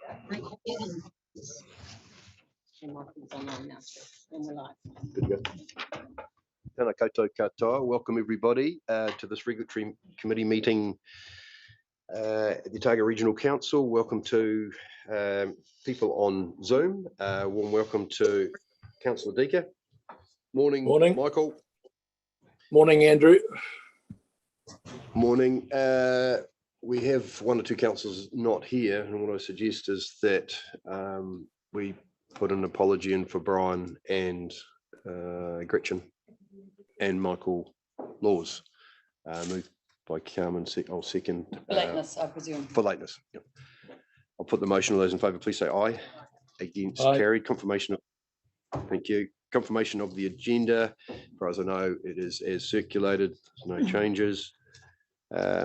Good to go. Tēnā koutou katoa. Welcome everybody to this regulatory committee meeting at the Otago Regional Council. Welcome to people on Zoom. Warm welcome to Councillor Deaker. Morning, Michael. Morning, Andrew. Morning. We have one or two councillors not here, and what I suggest is that we put an apology in for Brian and Gretchen and Michael Laws. Moved by Carmen. I'll second. For lateness, I presume. For lateness. Yep. I'll put the motion. All those in favour, please say aye. Against, aye. Carried. Confirmation of. Thank you. Confirmation of the agenda. As far as I know, it is as circulated. There's no changes.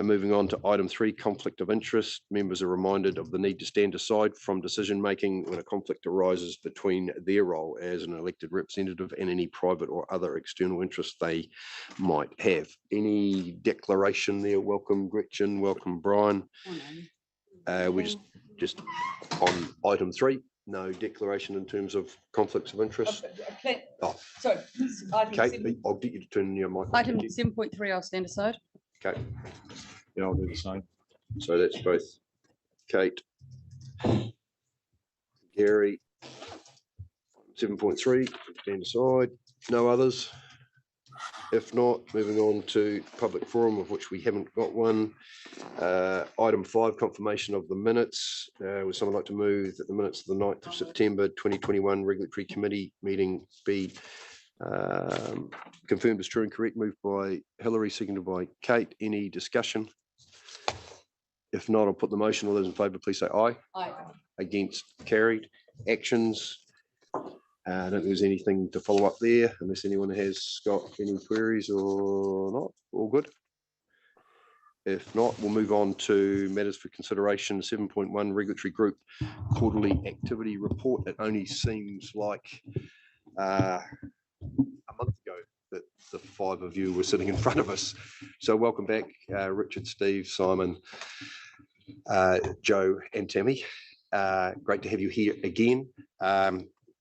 Moving on to item 3, conflict of interest. Members are reminded of the need to stand aside from decision making when a conflict arises between their role as an elected representative and any private or other external interest they might have. Any declaration there? Welcome, Gretchen. Welcome, Brian. We just on item 3. No declaration in terms of conflicts of interest. Sorry. Kate, I'll get you to turn your mic. Item 7.3, I'll stand aside. Okay. Yeah, I'll do the same. So that's both Kate, Gary. 7.3, stand aside. No others. If not, moving on to public forum, of which we haven't got one. Item 5, confirmation of the minutes. Would someone like to move that the minutes of the 9th of September 2021 regulatory committee meeting be confirmed as true and correct? Moved by Hillary, seconded by Kate. Any discussion? If not, I'll put the motion. All those in favour, please say aye. Aye. Against, carried. Actions. I don't think there's anything to follow up there, unless anyone has got any queries or not. All good. If not, we'll move on to matters for consideration. 7.1, regulatory group quarterly activity report. It only seems like a month ago that the 5 of you were sitting in front of us. So welcome back, Richard, Steve, Simon, Joe and Tammy. Great to have you here again.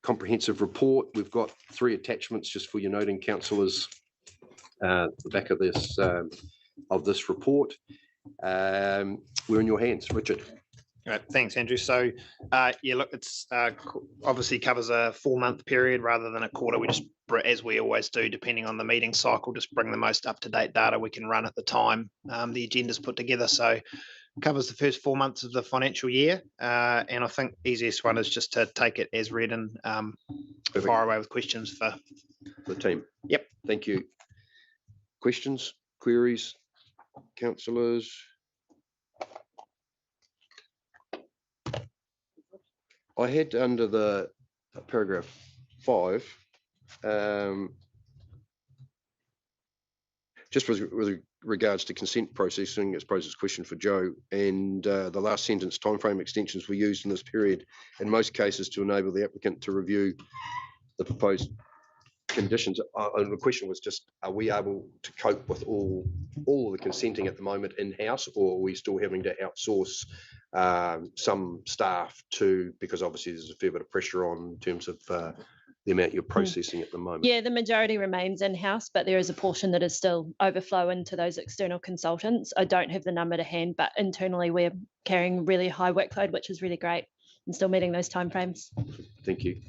Comprehensive report. We've got 3 attachments just for your noting, councillors, the back of this report. We're in your hands, Richard. Right, thanks, Andrew. So, yeah, look, it's obviously covers a 4-month period rather than a quarter. We just, as we always do, depending on the meeting cycle, just bring the most up-to-date data we can run at the time the agenda's put together. So, covers the first 4 months of the financial year, and I think the easiest one is just to take it as read and fire away with questions for the team. Yep. Thank you. Questions, queries, councillors? I had under the paragraph 5, just with regards to consent processing, I suppose it's a question for Joe, and the last sentence, timeframe extensions were used in this period in most cases to enable the applicant to review the proposed conditions. And the question was just, are we able to cope with all of the consenting at the moment in-house, or are we still having to outsource some staff to, because obviously there's a fair bit of pressure on in terms of the amount you're processing at the moment? Yeah, the majority remains in-house, but there is a portion that is still overflow into those external consultants. I don't have the number to hand, but internally we're carrying really high workload, which is really great, and still meeting those timeframes. Thank you.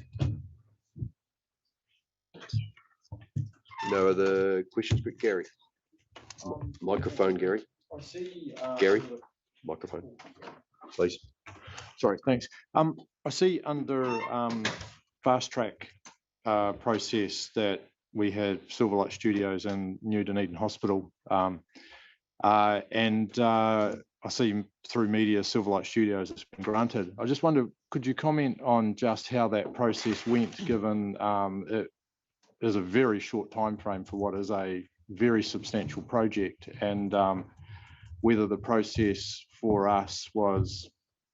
No other questions, but Gary. Microphone, Gary. I see. Gary, microphone, please. Sorry, thanks. I see under fast track process that we had Silverlight Studios and New Dunedin Hospital, and I see through media Silverlight Studios has been granted. I just wonder, could you comment on just how that process went, given it is a very short time frame for what is a very substantial project, and whether the process for us was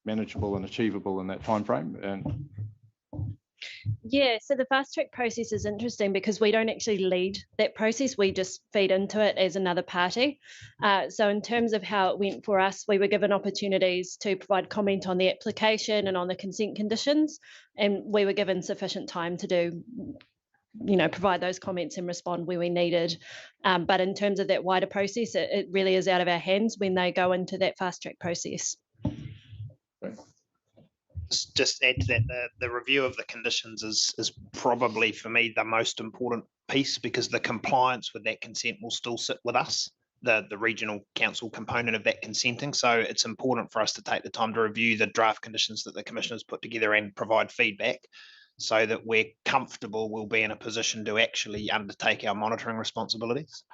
manageable and achievable in that time frame? And Yeah, so the fast track process is interesting because we don't actually lead that process. We just feed into it as another party. So in terms of how it went for us, we were given opportunities to provide comment on the application and on the consent conditions, and we were given sufficient time to do, provide those comments and respond where we needed. But in terms of that wider process, it really is out of our hands when they go into that fast track process. Just add to that, the review of the conditions is probably for me the most important piece, because the compliance with that consent will still sit with us, the regional council component of that consenting. So it's important for us to take the time to review the draft conditions that the commissioners put together and provide feedback, so that we're comfortable we'll be in a position to actually undertake our monitoring responsibilities.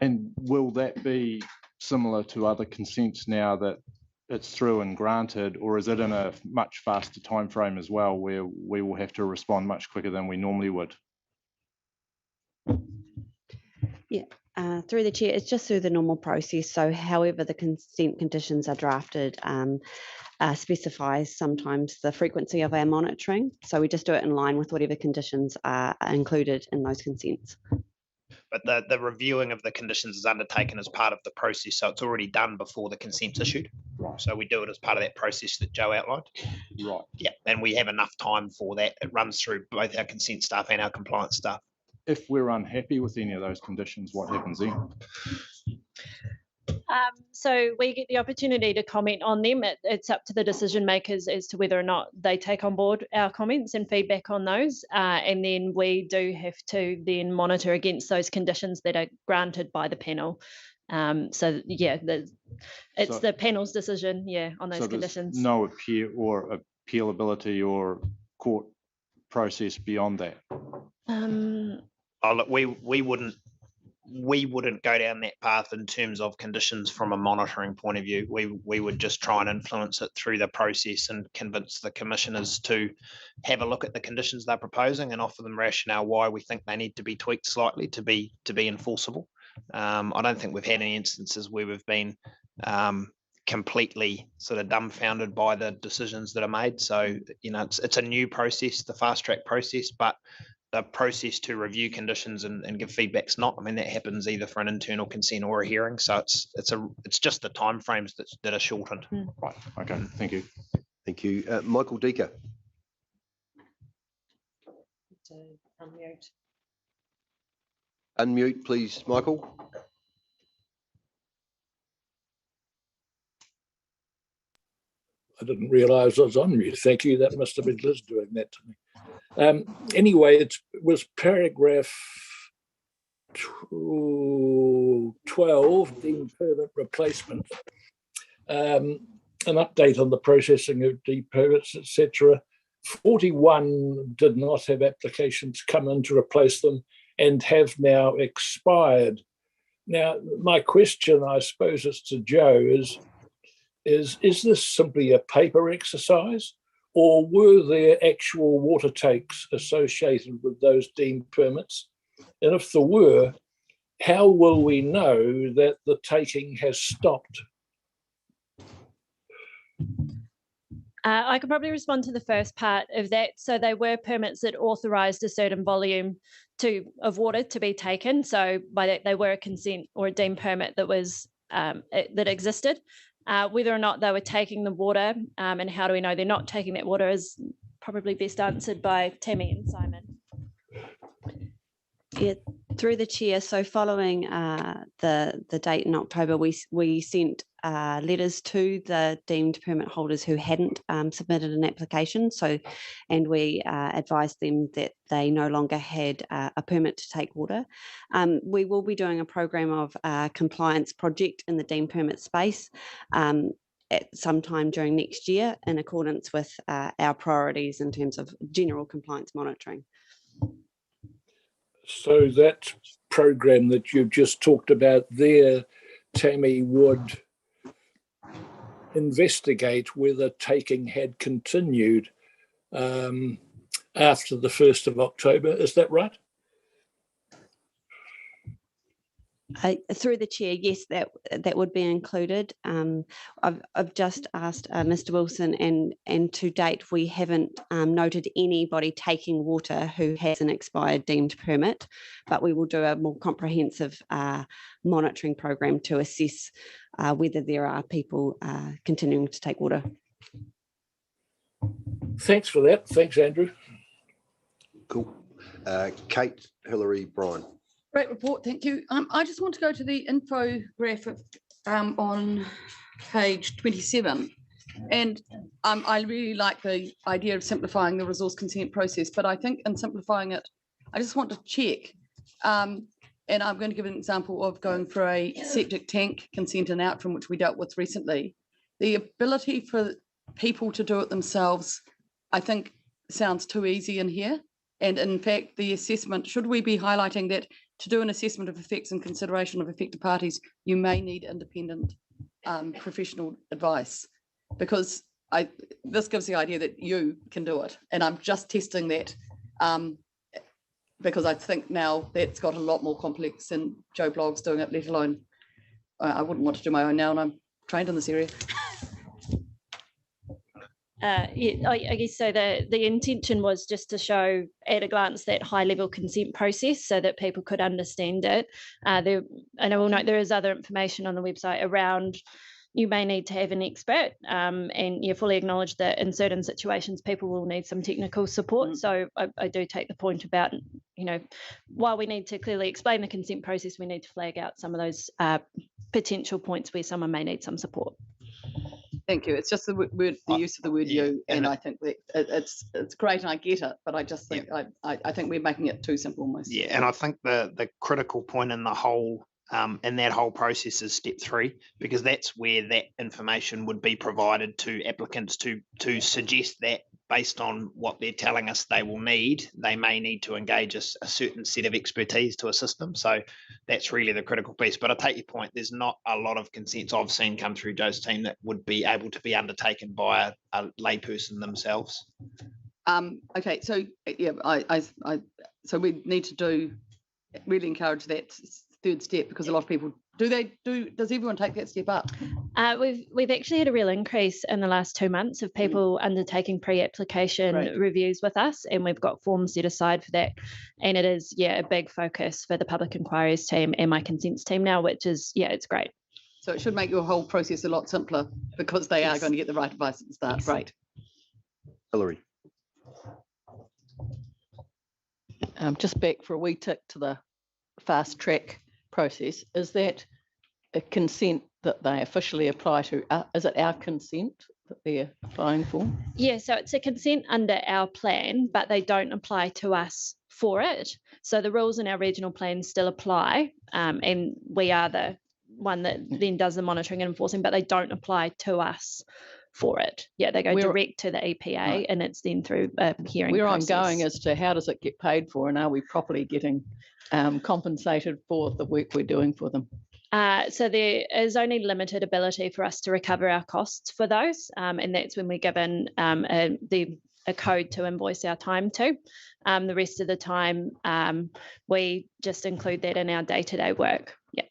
And will that be similar to other consents now that it's through and granted, or is it in a much faster time frame as well, where we will have to respond much quicker than we normally would? Yeah, through the chair, it's just through the normal process. So however the consent conditions are drafted specifies sometimes the frequency of our monitoring. So we just do it in line with whatever conditions are included in those consents. But the reviewing of the conditions is undertaken as part of the process, so it's already done before the consent's issued. Right. So we do it as part of that process that Joe outlined. Right. Yeah, and we have enough time for that. It runs through both our consent staff and our compliance staff. If we're unhappy with any of those conditions, what happens then? So we get the opportunity to comment on them. It's up to the decision makers as to whether or not they take on board our comments and feedback on those. And then we do have to then monitor against those conditions that are granted by the panel. So yeah, it's the panel's decision, on those conditions. No appeal or appealability or court process beyond that. Look, we wouldn't go down that path in terms of conditions from a monitoring point of view. We would just try and influence it through the process and convince the commissioners to have a look at the conditions they're proposing and offer them rationale why we think they need to be tweaked slightly to be enforceable. I don't think we've had any instances where we've been completely sort of dumbfounded by the decisions that are made. So, it's a new process, the fast track process, but the process to review conditions and give feedback's not. I mean, that happens either for an internal consent or a hearing. So it's just the timeframes that are shortened. Right. Okay. Thank you. Thank you. Michael Decker. Unmute, please, Michael. I didn't realise I was on mute. Thank you. That must have been Liz doing that to me. Anyway, it was paragraph 12, deemed permit replacement. An update on the processing of deemed permits, etc. 41 did not have applications come in to replace them and have now expired. Now, my question, I suppose, is to Joe, is this simply a paper exercise, or were there actual water takes associated with those deemed permits? And if there were, how will we know that the taking has stopped? I could probably respond to the first part of that. So they were permits that authorised a certain volume of water to be taken. So by that, they were a consent or a deemed permit that was that existed. Whether or not they were taking the water and how do we know they're not taking that water is probably best answered by Tammy and Simon. Yeah, through the chair. So following the date in October, we sent letters to the deemed permit holders who hadn't submitted an application. And we advised them that they no longer had a permit to take water. We will be doing a program of compliance project in the deemed permit space at some time during next year, in accordance with our priorities in terms of general compliance monitoring. So that program that you've just talked about there, Tammy, would investigate whether taking had continued after the 1st of October. Is that right? Through the chair, yes, that would be included. I've just asked Mr. Wilson, and to date we haven't noted anybody taking water who has an expired deemed permit, but we will do a more comprehensive monitoring program to assess whether there are people continuing to take water. Thanks for that. Thanks, Andrew. Cool. Kate, Hillary, Brian. Great report, thank you. I just want to go to the infographic on page 27. And I really like the idea of simplifying the resource consent process, but I think in simplifying it, I just want to check. And I'm going to give an example of going for a septic tank consent and out from which we dealt with recently. The ability for people to do it themselves, I think, sounds too easy in here. And in fact, the assessment, should we be highlighting that to do an assessment of effects and consideration of affected parties, you may need independent professional advice, because this gives the idea that you can do it. And I'm just testing that because I think now that's got a lot more complex than Joe Blogg's doing it, let alone, I wouldn't want to do my own now, and I'm trained in this area. Yeah, I guess so. The intention was just to show at a glance that high level consent process so that people could understand it. And I will note there is other information on the website around you may need to have an expert, and you fully acknowledge that in certain situations people will need some technical support. So I do take the point about, while we need to clearly explain the consent process, we need to flag out some of those potential points where someone may need some support. Thank you. It's just the use of the word "you," and I think that it's great, and I get it, but I just think I think we're making it too simple almost. Yeah, and I think the critical point in the whole in that whole process is step 3, because that's where that information would be provided to applicants to suggest that based on what they're telling us they will need, they may need to engage a certain set of expertise to assist them. So that's really the critical piece. But I take your point, there's not a lot of consents I've seen come through Joe's team that would be able to be undertaken by a layperson themselves. Okay, so yeah, so we need to really encourage that third step, because a lot of people does everyone take that step up? We've actually had a real increase in the last 2 months of people undertaking pre-application reviews with us, and we've got forms set aside for that. And it is, a big focus for the public inquiries team and my consents team now, which is, it's great. So it should make your whole process a lot simpler, because they are going to get the right advice at the start. Great. Hillary. Just back for a wee tick to the fast track process. Is that a consent that they officially apply to? Is it our consent that they're applying for? Yeah, so it's a consent under our plan, but they don't apply to us for it. So the rules in our regional plan still apply, and we are the one that then does the monitoring and enforcing, but they don't apply to us for it. Yeah, they go direct to the EPA, and it's then through a hearing process. I'm going as to how does it get paid for, and are we properly getting compensated for the work we're doing for them? So there is only limited ability for us to recover our costs for those, and that's when we're given a code to invoice our time to. The rest of the time, we just include that in our day-to-day work. Yeah.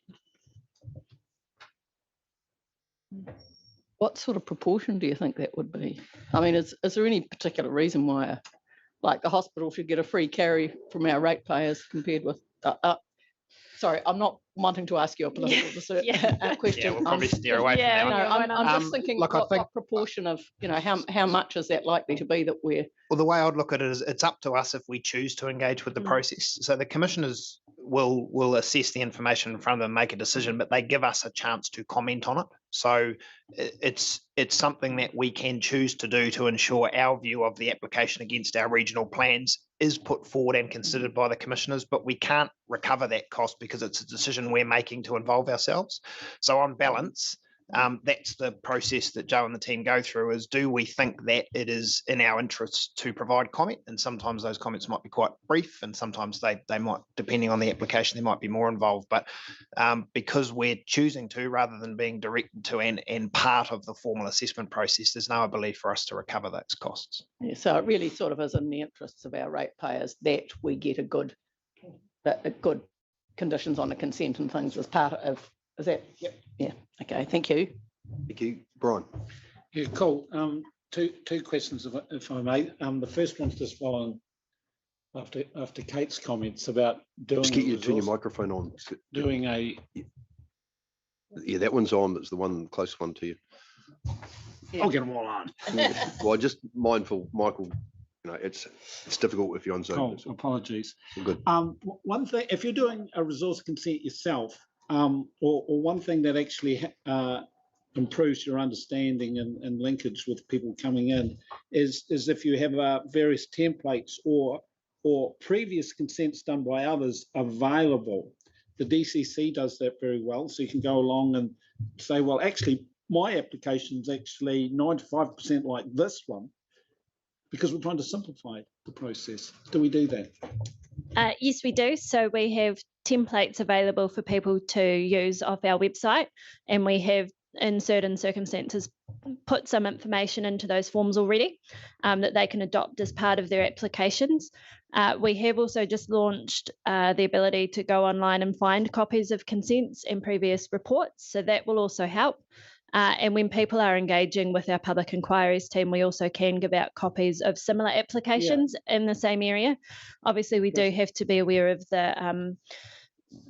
What sort of proportion do you think that would be? I mean, is there any particular reason why, like the hospital should get a free carry from our ratepayers compared with? Sorry, I'm not wanting to ask you a political question. Yeah, we'll probably steer away from that one. I'm just thinking, what proportion of, how much is that likely to be that we're... Well, the way I'd look at it is it's up to us if we choose to engage with the process. So the commissioners will assess the information in front of them, make a decision, but they give us a chance to comment on it. So it's something that we can choose to do to ensure our view of the application against our regional plans is put forward and considered by the commissioners, but we can't recover that cost because it's a decision we're making to involve ourselves. So on balance, that's the process that Joe and the team go through, is do we think that it is in our interests to provide comment? And sometimes those comments might be quite brief, and sometimes they might, depending on the application, they might be more involved. But because we're choosing to, rather than being directed to and part of the formal assessment process, there's no ability for us to recover those costs. Yeah, so it really sort of is in the interests of our ratepayers that we get a good conditions on the consent and things as part of, is that? Yep. Yeah, okay, thank you. Thank you. Brian? Yeah, cool. Two questions, if I may. The first one's just following after Kate's comments about doing. Just get you to turn your microphone on. Doing a. Yeah, that one's on. It's the one closest one to you. I'll get them all on. Well, just mindful, Michael. You know, it's difficult if you're on Zoom. Cool. Apologies. Good. One thing, if you're doing a resource consent yourself, or one thing that actually improves your understanding and linkage with people coming in is if you have various templates or previous consents done by others available. The DCC does that very well, so you can go along and say, well, actually, my application's actually 95% like this one, because we're trying to simplify the process. Do we do that? Yes, we do. So we have templates available for people to use off our website, and we have, in certain circumstances, put some information into those forms already that they can adopt as part of their applications. We have also just launched the ability to go online and find copies of consents and previous reports, so that will also help. And when people are engaging with our public inquiries team, we also can give out copies of similar applications in the same area. Obviously, we do have to be aware of the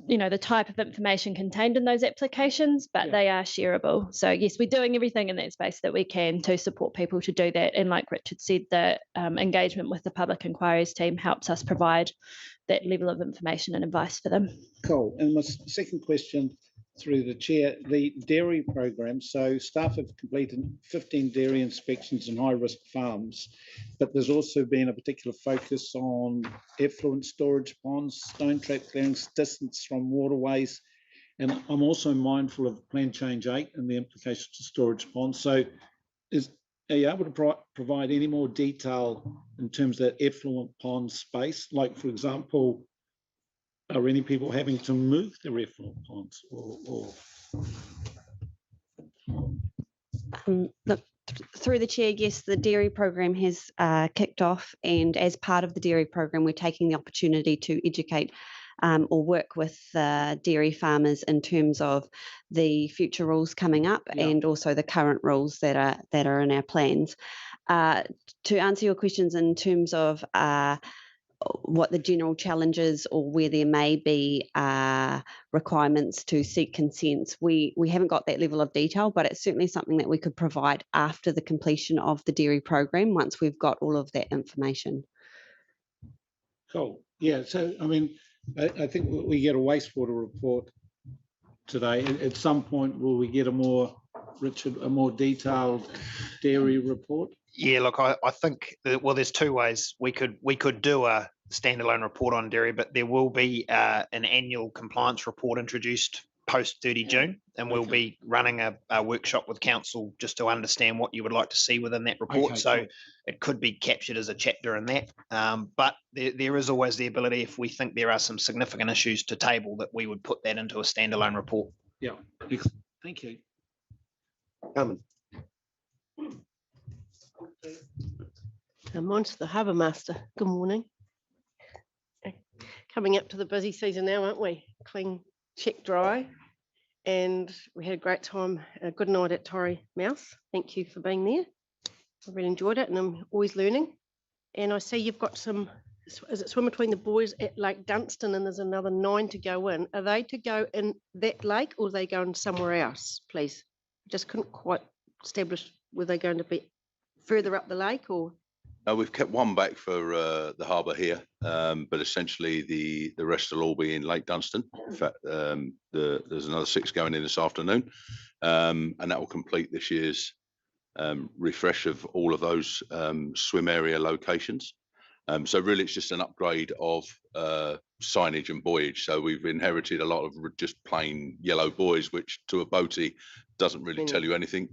the type of information contained in those applications, but they are shareable. So yes, we're doing everything in that space that we can to support people to do that. And like Richard said, the engagement with the public inquiries team helps us provide that level of information and advice for them. Cool. And my second question, through the chair, the dairy program. So staff have completed 15 dairy inspections in high-risk farms, but there's also been a particular focus on effluent storage ponds, stone trap clearings, distance from waterways, and I'm also mindful of Plan Change 8 and the implications of storage ponds. So are you able to provide any more detail in terms of that effluent pond space? Like, for example, are any people having to move their effluent ponds Look, through the chair, yes, the dairy program has kicked off, and as part of the dairy program, we're taking the opportunity to educate or work with dairy farmers in terms of the future rules coming up and also the current rules that are in our plans. To answer your questions in terms of what the general challenges or where there may be requirements to seek consents, we haven't got that level of detail, but it's certainly something that we could provide after the completion of the dairy program once we've got all of that information. Cool. Yeah, so I mean, I think we get a wastewater report today. At some point, will we get a more detailed dairy report? Yeah, look, I think well, there's two ways we could do a standalone report on dairy, but there will be an annual compliance report introduced post 30 June, and we'll be running a workshop with council just to understand what you would like to see within that report. Okay, So cool. It could be captured as a chapter in that, but there is always the ability, if we think there are some significant issues to table, that we would put that into a standalone report. Yeah, thank you. Carmen? Mine's the Harbour Master. Good morning. Coming up to the busy season now, aren't we? Clean, check, dry. And we had a great time, a good night at Torrey Mouse. Thank you for being there. I really enjoyed it, and I'm always learning. And I see you've got some, is it swim between the boys at Lake Dunstan, and there's another 9 to go in. Are they to go in that lake, or are they going somewhere else, please? I just couldn't quite establish, were they going to be further up the lake, or? We've kept one back for the harbour here, but essentially the rest will all be in Lake Dunstan. In fact, there's another 6 going in this afternoon, and that will complete this year's refresh of all of those swim area locations. So really it's just an upgrade of signage and buoyage. So we've inherited a lot of just plain yellow buoys, which to a boatie doesn't really tell you anything.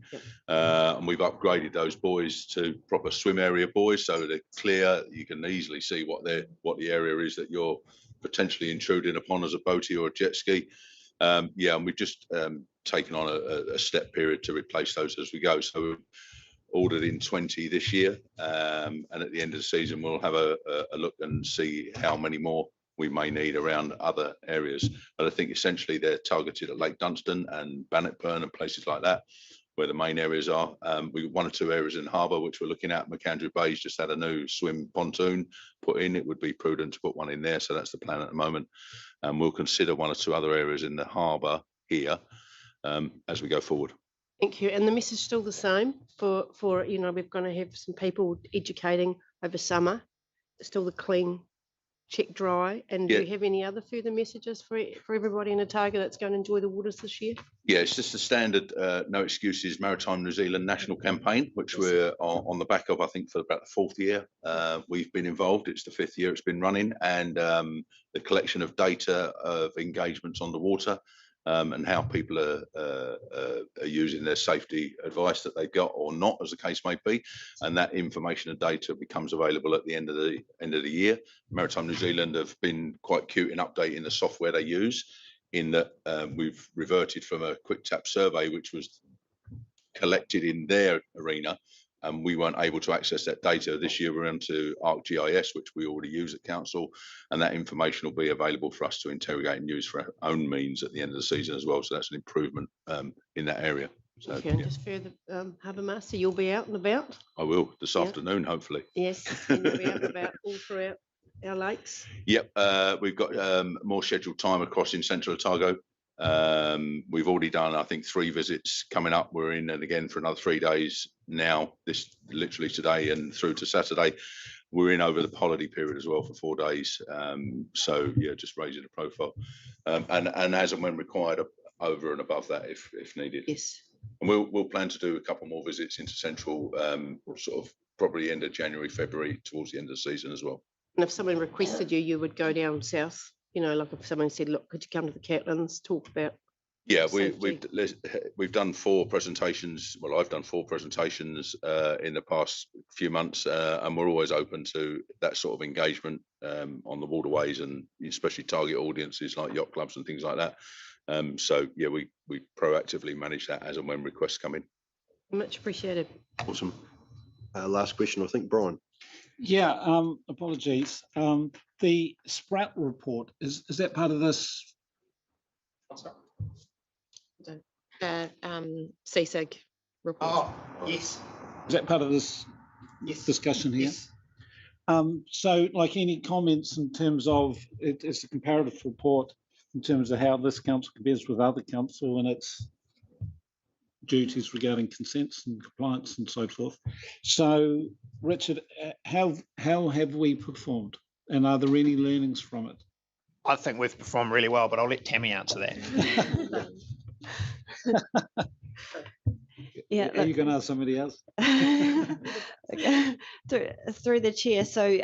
And we've upgraded those buoys to proper swim area buoys, so they're clear. You can easily see what the area is that you're potentially intruding upon as a boatie or a jet ski. And we've just taken on a step period to replace those as we go. So we've ordered in 20 this year, and at the end of the season we'll have a look and see how many more we may need around other areas. But I think essentially they're targeted at Lake Dunstan and Bannockburn and places like that, where the main areas are. We've 1 or 2 areas in harbour which we're looking at. McAndrew Bay's just had a new swim pontoon put in. It would be prudent to put one in there, so that's the plan at the moment. And we'll consider 1 or 2 other areas in the harbour here as we go forward. Thank you. And the message still the same for we're going to have some people educating over summer. Still the clean, check dry. And do you have any other further messages for everybody in Otago that's going to enjoy the waters this year? Yeah, it's just the standard No Excuses Maritime New Zealand national campaign, which we're on the back of, I think, for about the 4th year. We've been involved. It's the 5th year it's been running, and the collection of data of engagements on the water and how people are using their safety advice that they've got or not, as the case may be, and that information and data becomes available at the end of the year. Maritime New Zealand have been quite cute in updating the software they use, in that we've reverted from a quick tap survey, which was collected in their arena, and we weren't able to access that data. This year we're onto ArcGIS, which we already use at council, and that information will be available for us to interrogate and use for our own means at the end of the season as well. So that's an improvement in that area. So, Thank you. And just further, Harbour Master, you'll be out and about? I will this afternoon, hopefully. Yes, and you'll be out and about all throughout our lakes. Yep, we've got more scheduled time across in Central Otago. We've already done, I think, 3 visits coming up. We're in and again for another 3 days now, this literally today and through to Saturday. We're in over the holiday period as well for 4 days. So yeah, just raising the profile, and as and when required, over and above that if needed. Yes. And we'll plan to do a couple more visits into Central, sort of probably end of January, February, towards the end of the season as well. And if someone requested you, you would go down south. Like if someone said, look, could you come to the Catlins, talk about? Yeah, we've done 4 presentations. Well, I've done 4 presentations in the past few months, and we're always open to that sort of engagement on the waterways, and especially target audiences like yacht clubs and things like that. So yeah, we proactively manage that as and when requests come in. Much appreciated. Awesome. Last question, I think, Brian. Yeah, apologies. The Sprout report, is that part of this? CSIG report. Oh, yes. Is that part of this discussion here? Yes. So like any comments in terms of, it's a comparative report in terms of how this council compares with other council and its duties regarding consents and compliance and so forth. So Richard, how have we performed, and are there any learnings from it? I think we've performed really well, but I'll let Tammy answer that. Yeah, are you going to ask somebody else? Through the chair. So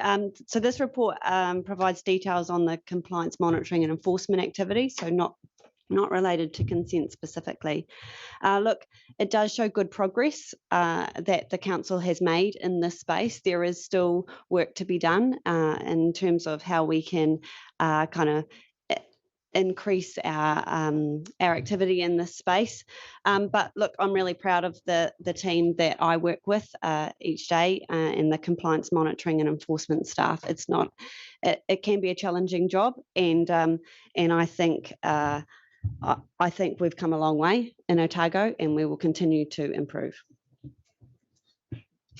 this report provides details on the compliance monitoring and enforcement activities, so not related to consent specifically. Look, it does show good progress that the council has made in this space. There is still work to be done in terms of how we can kind of increase our activity in this space. But look, I'm really proud of the team that I work with each day and the compliance monitoring and enforcement staff. It's not, it can be a challenging job, and I think we've come a long way in Otago, and we will continue to improve.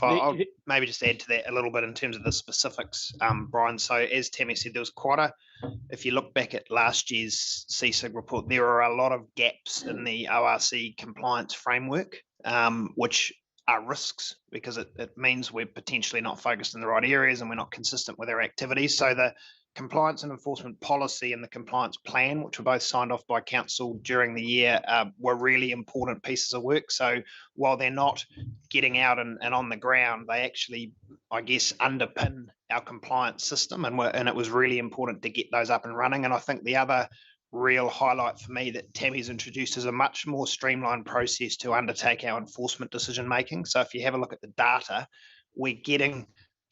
I'll maybe just add to that a little bit in terms of the specifics, Brian. So as Tammy said, there was if you look back at last year's CSIG report, there are a lot of gaps in the ORC compliance framework, which are risks, because it means we're potentially not focused in the right areas and we're not consistent with our activities. So the compliance and enforcement policy and the compliance plan, which were both signed off by council during the year, were really important pieces of work. So while they're not getting out and on the ground, they actually, I guess, underpin our compliance system, and it was really important to get those up and running. And I think the other real highlight for me that Tammy's introduced is a much more streamlined process to undertake our enforcement decision making. So if you have a look at the data, we're getting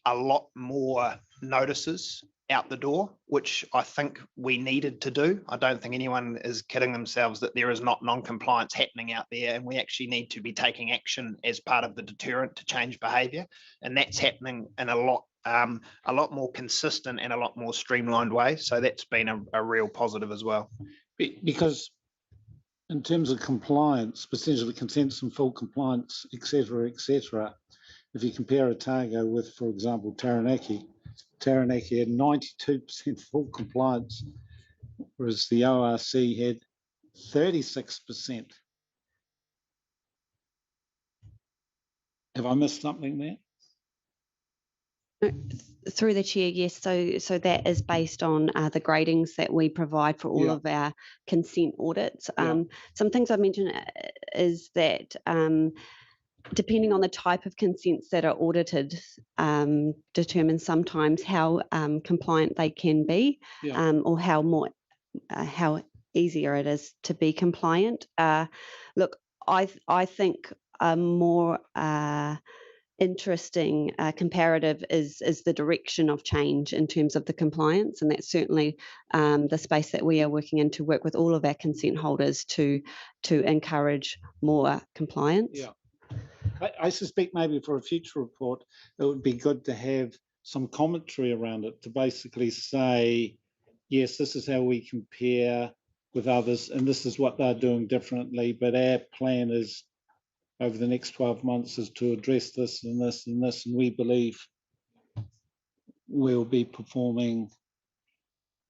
a lot more notices out the door, which I think we needed to do. I don't think anyone is kidding themselves that there is not non-compliance happening out there, and we actually need to be taking action as part of the deterrent to change behaviour, and that's happening in a lot more consistent and a lot more streamlined way. So that's been a real positive as well. Because in terms of compliance, percentage of consents and full compliance, et cetera, if you compare Otago with, for example, Taranaki had 92% full compliance, whereas the ORC had 36%. Have I missed something there? Through the chair, yes. So that is based on the gradings that we provide for all of our consent audits. Some things I mentioned is that depending on the type of consents that are audited, determines sometimes how compliant they can be, or how easier it is to be compliant. Look, I think a more interesting comparative is the direction of change in terms of the compliance, and that's certainly the space that we are working in to work with all of our consent holders to encourage more compliance. I suspect maybe for a future report it would be good to have some commentary around it, to basically say, yes, this is how we compare with others and this is what they're doing differently, but our plan is over the next 12 months is to address this and this and this, and we believe we'll be performing.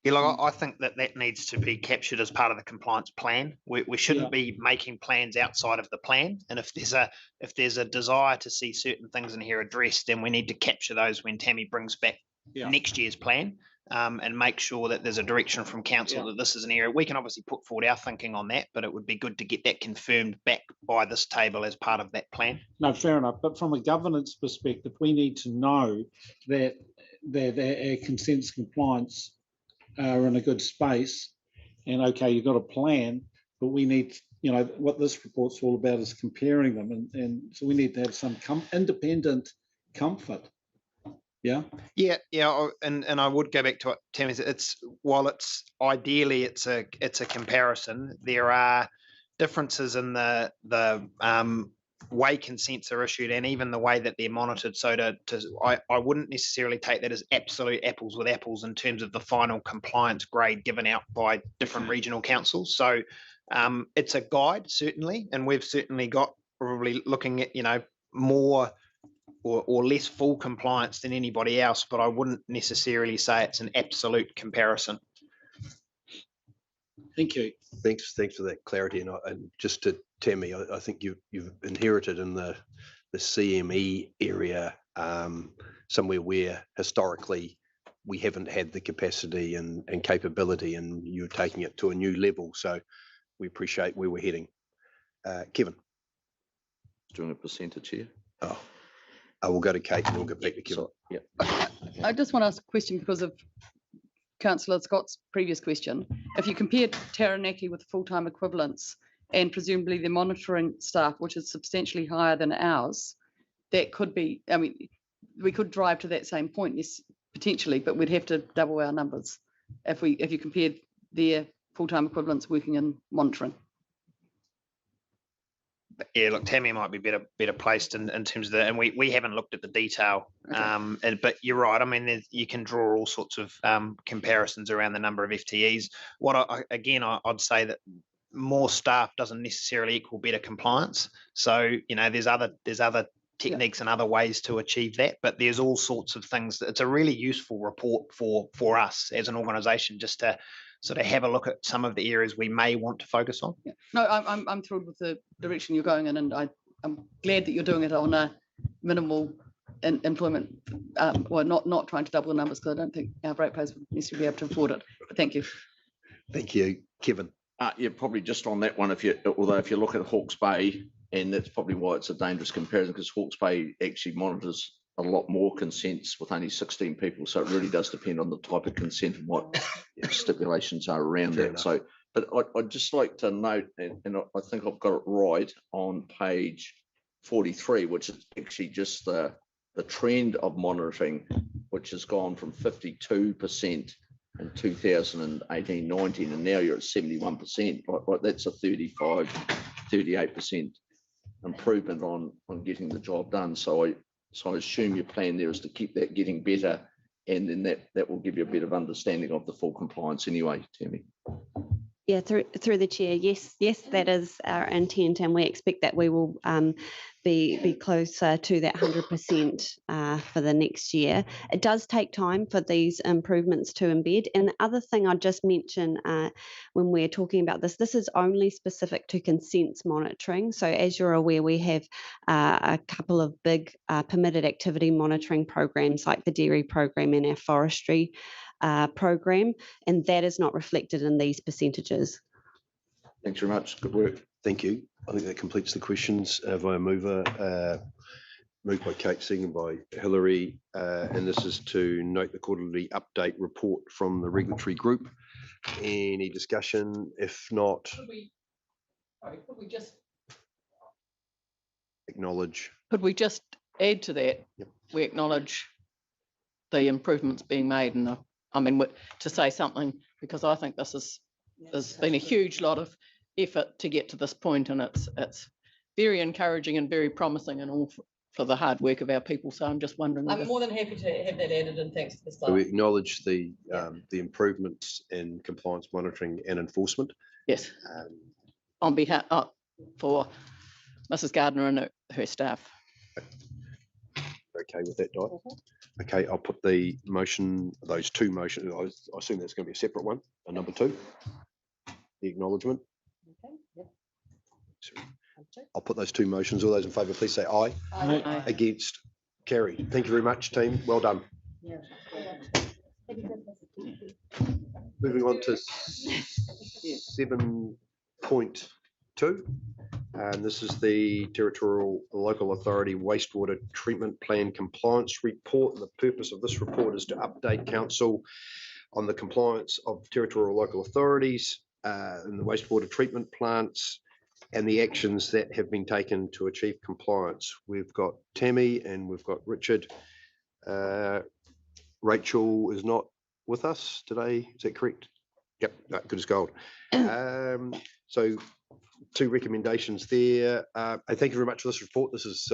I think that needs to be captured as part of the compliance plan. We shouldn't be making plans outside of the plan. And if there's a desire to see certain things in here addressed, then we need to capture those when Tammy brings back next year's plan, and make sure that there's a direction from council that this is an area. We can obviously put forward our thinking on that, but it would be good to get that confirmed back by this table as part of that plan. No, fair enough. But from a governance perspective, we need to know that our consents compliance are in a good space, and okay, you've got a plan, but we need, what this report's all about is comparing them, and so we need to have some independent comfort. And I would go back to what Tammy said. While it's ideally it's a comparison, there are differences in the way consents are issued and even the way that they're monitored. So I wouldn't necessarily take that as absolute apples with apples in terms of the final compliance grade given out by different regional councils. So it's a guide, certainly, and we've certainly got probably looking at more or less full compliance than anybody else, but I wouldn't necessarily say it's an absolute comparison. Thank you. Thanks for that clarity. And just to Tammy, I think you've inherited in the CME area somewhere where historically we haven't had the capacity and capability, and you're taking it to a new level. So we appreciate where we're heading. Kevin. Doing a percentage here. I will go to Kate and we'll get back to Kevin. I just want to ask a question because of Councillor Scott's previous question. If you compare Taranaki with full-time equivalents and presumably the monitoring staff, which is substantially higher than ours, that could be, we could drive to that same point, yes, potentially, but we'd have to double our numbers if you compared their full-time equivalents working in monitoring. Yeah, look, Tammy might be better placed in terms of that, and we haven't looked at the detail. Okay. But you're right. You can draw all sorts of comparisons around the number of FTEs. I'd say that more staff doesn't necessarily equal better compliance. So there's other techniques and other ways to achieve that, but there's all sorts of things. It's a really useful report for us as an organisation just to sort of have a look at some of the areas we may want to focus on. No, I'm thrilled with the direction you're going in, and I'm glad that you're doing it on a minimal employment, not trying to double the numbers, because I don't think our ratepayers would necessarily be able to afford it. But thank you. Thank you, Kevin. Probably just on that one, if you look at Hawke's Bay, and that's probably why it's a dangerous comparison, because Hawke's Bay actually monitors a lot more consents with only 16 people. So it really does depend on the type of consent and what stipulations are around that. So, but I'd just like to note, and I think I've got it right on page 43, which is actually just the the trend of monitoring, which has gone from 52% in 2018-19, and now you're at 71%, right? That's a 38% improvement on getting the job done. So I assume your plan there is to keep that getting better, and then that will give you a bit of understanding of the full compliance anyway, Tammy. Yeah, through the chair, yes, that is our intent, and we expect that we will be closer to that 100% for the next year. It does take time for these improvements to embed. And the other thing I'd just mention when we're talking about this is only specific to consents monitoring. So as you're aware, we have a couple of big permitted activity monitoring programs like the dairy program and our forestry program, and that is not reflected in these percentages. Thanks very much. Good work. Thank you. I think that completes the questions via mover. Moved by Kate, seconded by Hilary, and this is to note the quarterly update report from the regulatory group. Any discussion? If not, Could we just acknowledge. Could we just add to that? Yep. We acknowledge the improvements being made, and I mean, to say something, because I think there's been a huge lot of effort to get to this point, and it's very encouraging and very promising, and all for the hard work of our people. So I'm just wondering. I'm more than happy to have that added, and thanks to the staff. So we acknowledge the improvements in compliance monitoring and enforcement. Yes. On behalf for Mrs. Gardner and her staff. Okay with that, Di? Okay, I'll put the motion, those two motions. I assume that's going to be a separate one, a number 2, the acknowledgement. Okay, yep. I'll put those two motions. All those in favour, please say aye. Aye. Against, carried. Thank you very much, team. Well done. Yeah. Moving on to 7.2. And this is the Territorial Local Authority Wastewater Treatment Plan Compliance Report. And the purpose of this report is to update Council on the compliance of Territorial Local Authorities in the wastewater treatment plants and the actions that have been taken to achieve compliance. We've got Tammy and we've got Richard. Rachel is not with us today. Is that correct? Yep, no, good as gold. So 2 recommendations there. And thank you very much for this report. This is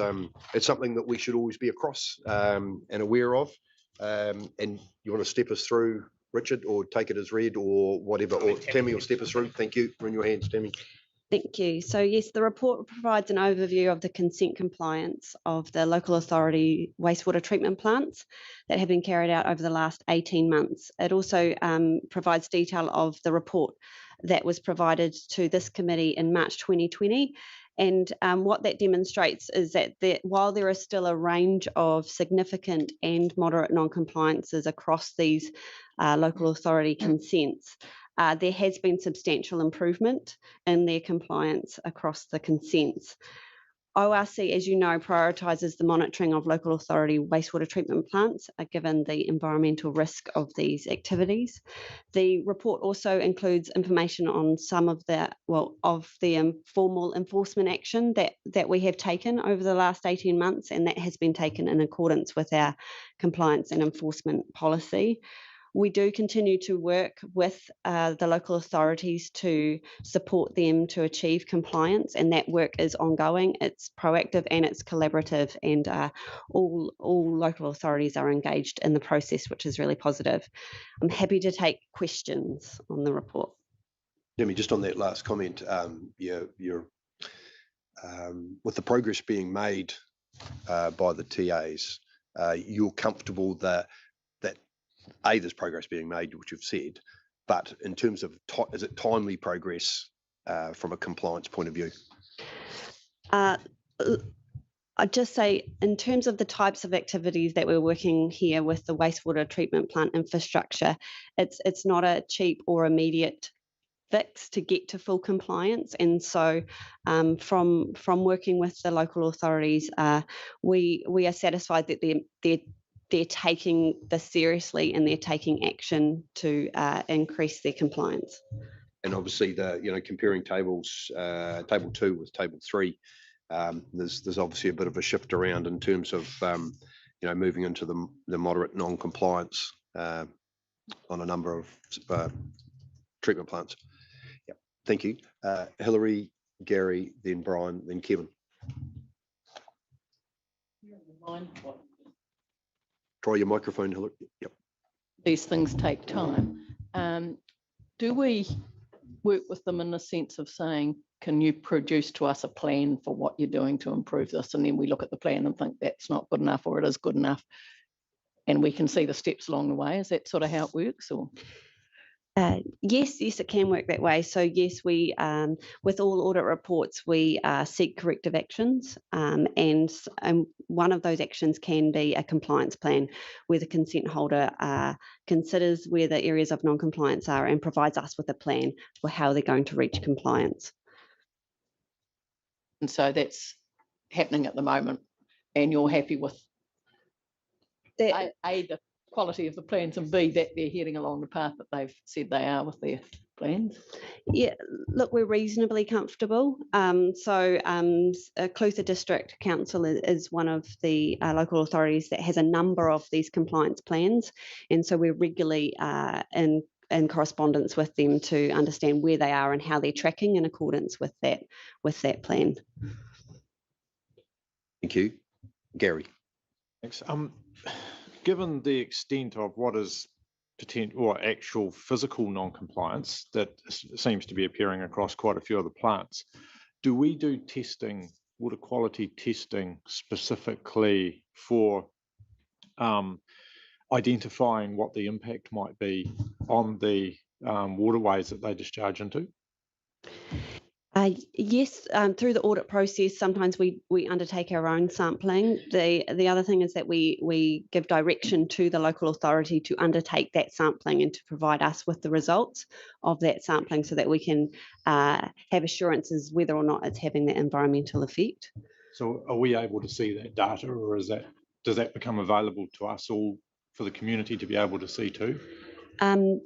it's something that we should always be across and aware of. And you want to step us through, Richard, or take it as read, or whatever, or Tammy will step us through. Thank you. Bring your hands, Tammy. Thank you. So yes, the report provides an overview of the consent compliance of the local authority wastewater treatment plants that have been carried out over the last 18 months. It also provides detail of the report that was provided to this committee in March 2020. And what that demonstrates is that while there is still a range of significant and moderate non-compliances across these local authority consents, there has been substantial improvement in their compliance across the consents. ORC, as you know, prioritises the monitoring of local authority wastewater treatment plants, given the environmental risk of these activities. The report also includes information on some of the formal enforcement action that we have taken over the last 18 months, and that has been taken in accordance with our compliance and enforcement policy. We do continue to work with the local authorities to support them to achieve compliance, and that work is ongoing. It's proactive and it's collaborative, and all local authorities are engaged in the process, which is really positive. I'm happy to take questions on the report. Jamie, just on that last comment, you're with the progress being made by the TAs, you're comfortable that there's progress being made, which you've said, but in terms of is it timely progress from a compliance point of view? I'd just say in terms of the types of activities that we're working here with the wastewater treatment plant infrastructure, it's not a cheap or immediate fix to get to full compliance. And so from working with the local authorities, we are satisfied that they're taking this seriously and they're taking action to increase their compliance. And obviously, comparing tables, table 2 with table 3, there's obviously a bit of a shift around in terms of moving into the moderate non-compliance on a number of treatment plants. Yep. Thank you. Hilary, Gary, then Brian, then Kevin. Try your microphone, Hilary. Yep. These things take time. Do we work with them in the sense of saying, can you produce to us a plan for what you're doing to improve this? And then we look at the plan and think that's not good enough or it is good enough. And we can see the steps along the way. Is that sort of how it works? Or Yes, it can work that way. So yes, we with all audit reports we seek corrective actions, and one of those actions can be a compliance plan, where the consent holder considers where the areas of non-compliance are and provides us with a plan for how they're going to reach compliance. and so that's happening at the moment, and you're happy with That, the quality of the plans, and B, that they're heading along the path that they've said they are with their plans? yeah, look, we're reasonably comfortable. Clutha District Council is one of the local authorities that has a number of these compliance plans, and so we're regularly in correspondence with them to understand where they are and how they're tracking in accordance with that plan. Thank you. Gary. Thanks. Given the extent of what is potential or actual physical non-compliance that seems to be appearing across quite a few of the plants, do we do testing, water quality testing specifically for identifying what the impact might be on the waterways that they discharge into? Yes, through the audit process, sometimes we undertake our own sampling. The other thing is that we give direction to the local authority to undertake that sampling and to provide us with the results of that sampling so that we can have assurances whether or not it's having that environmental effect. So are we able to see that data, or does that become available to us all for the community to be able to see too?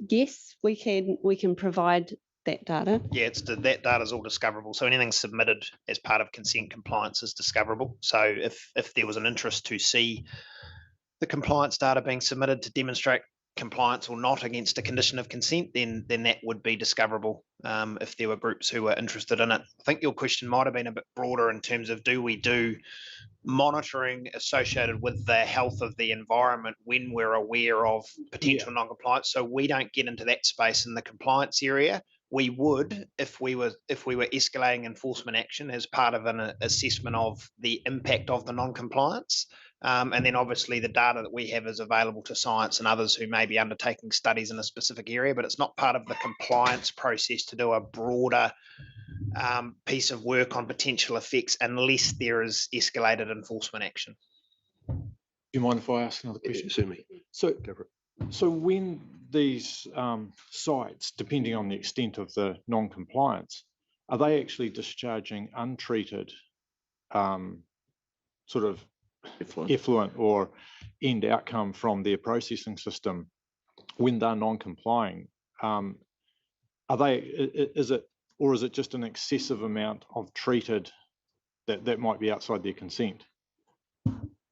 Yes, we can provide that data. Yeah, that data is all discoverable. So anything submitted as part of consent compliance is discoverable. So if there was an interest to see the compliance data being submitted to demonstrate compliance or not against a condition of consent, then that would be discoverable if there were groups who were interested in it. I think your question might have been a bit broader in terms of, do we do monitoring associated with the health of the environment when we're aware of potential non-compliance? So we don't get into that space in the compliance area. We would if we were escalating enforcement action as part of an assessment of the impact of the non-compliance. And then obviously the data that we have is available to science and others who may be undertaking studies in a specific area, but it's not part of the compliance process to do a broader piece of work on potential effects unless there is escalated enforcement action. Do you mind if I ask another question? Yeah, certainly. So when these sites, depending on the extent of the non-compliance, are they actually discharging untreated sort of effluent or end outcome from their processing system when they're non-complying? Is it just an excessive amount of treated that might be outside their consent?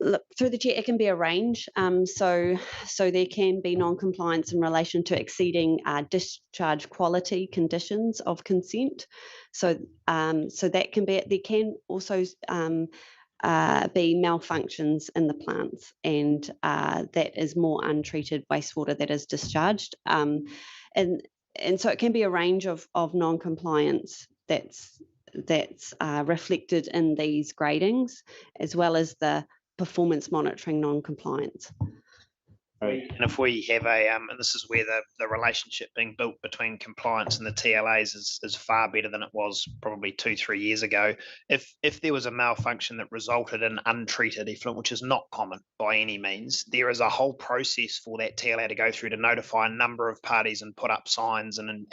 Look, through the chair, it can be a range. So there can be non-compliance in relation to exceeding discharge quality conditions of consent. So that can be. There can also be malfunctions in the plants, and that is more untreated wastewater that is discharged. And so it can be a range of non-compliance that's reflected in these gradings, as well as the performance monitoring non-compliance. And if we have and this is where the relationship being built between compliance and the TLAs is far better than it was probably 2-3 years ago. If there was a malfunction that resulted in untreated effluent, which is not common by any means, there is a whole process for that TLA to go through to notify a number of parties and put up signs and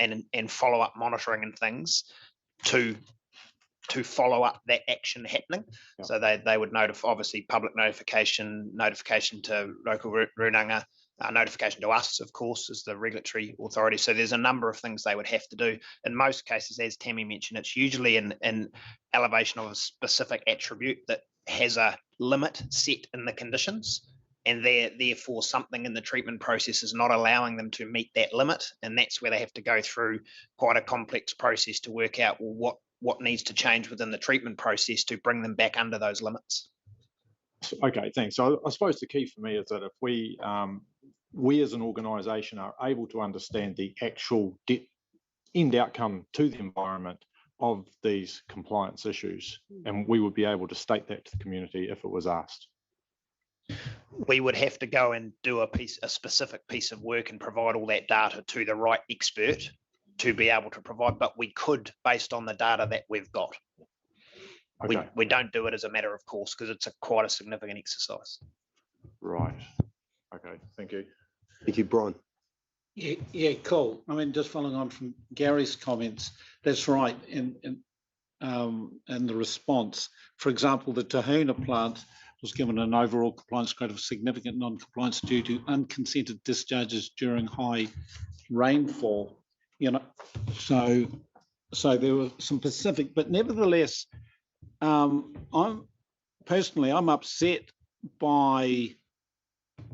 follow up monitoring and things to follow up that action happening. Yeah. So they would notify, obviously, public notification to local runanga, notification to us, of course, as the regulatory authority. So there's a number of things they would have to do. In most cases, as Tammy mentioned, it's usually an elevation of a specific attribute that has a limit set in the conditions. and therefore something in the treatment process is not allowing them to meet that limit, and that's where they have to go through quite a complex process to work out, well, what needs to change within the treatment process to bring them back under those limits. Okay, thanks. So I suppose the key for me is that if we as an organisation are able to understand the actual end outcome to the environment of these compliance issues, and we would be able to state that to the community if it was asked. We would have to go and do a specific piece of work and provide all that data to the right expert to be able to provide, but we could based on the data that we've got. Okay. We don't do it as a matter of course because it's quite a significant exercise. Right. Okay, thank you. Thank you, Brian. Yeah, cool. I mean, just following on from Gary's comments, that's right. In the response, for example, the Tahuna plant was given an overall compliance grade of significant non-compliance due to unconsented discharges during high rainfall. You know, so there were some specific, but nevertheless, I'm upset by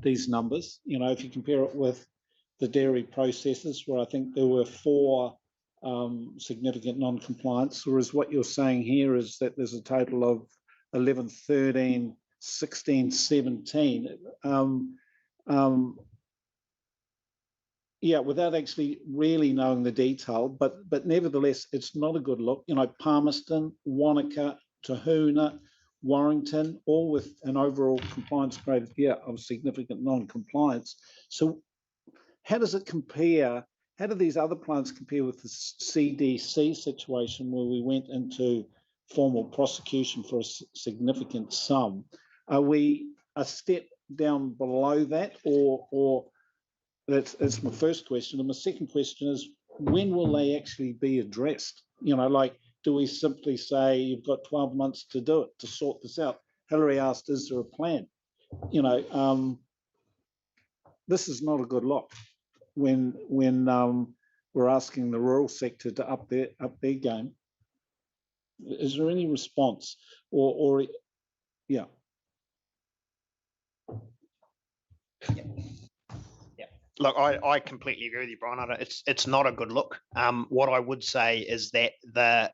these numbers. You know, if you compare it with the dairy processes, where I think there were 4 significant non-compliance, whereas what you're saying here is that there's a total of 11, 13, 16, 17. Yeah, without actually really knowing the detail, but nevertheless, it's not a good look. You know, Palmerston, Wanaka, Tahuna, Warrington, all with an overall compliance grade of significant non-compliance. So how does it compare? How do these other plants compare with the CDC situation where we went into formal prosecution for a significant sum? Are we a step down below that, or that's my first question. And my second question is, when will they actually be addressed? You know, like, do we simply say you've got 12 months to do it, to sort this out? Hillary asked, is there a plan? You know, this is not a good look when we're asking the rural sector to up their game. Is there any response or yeah? Look, I completely agree with you, Brian. It's not a good look. What I would say is that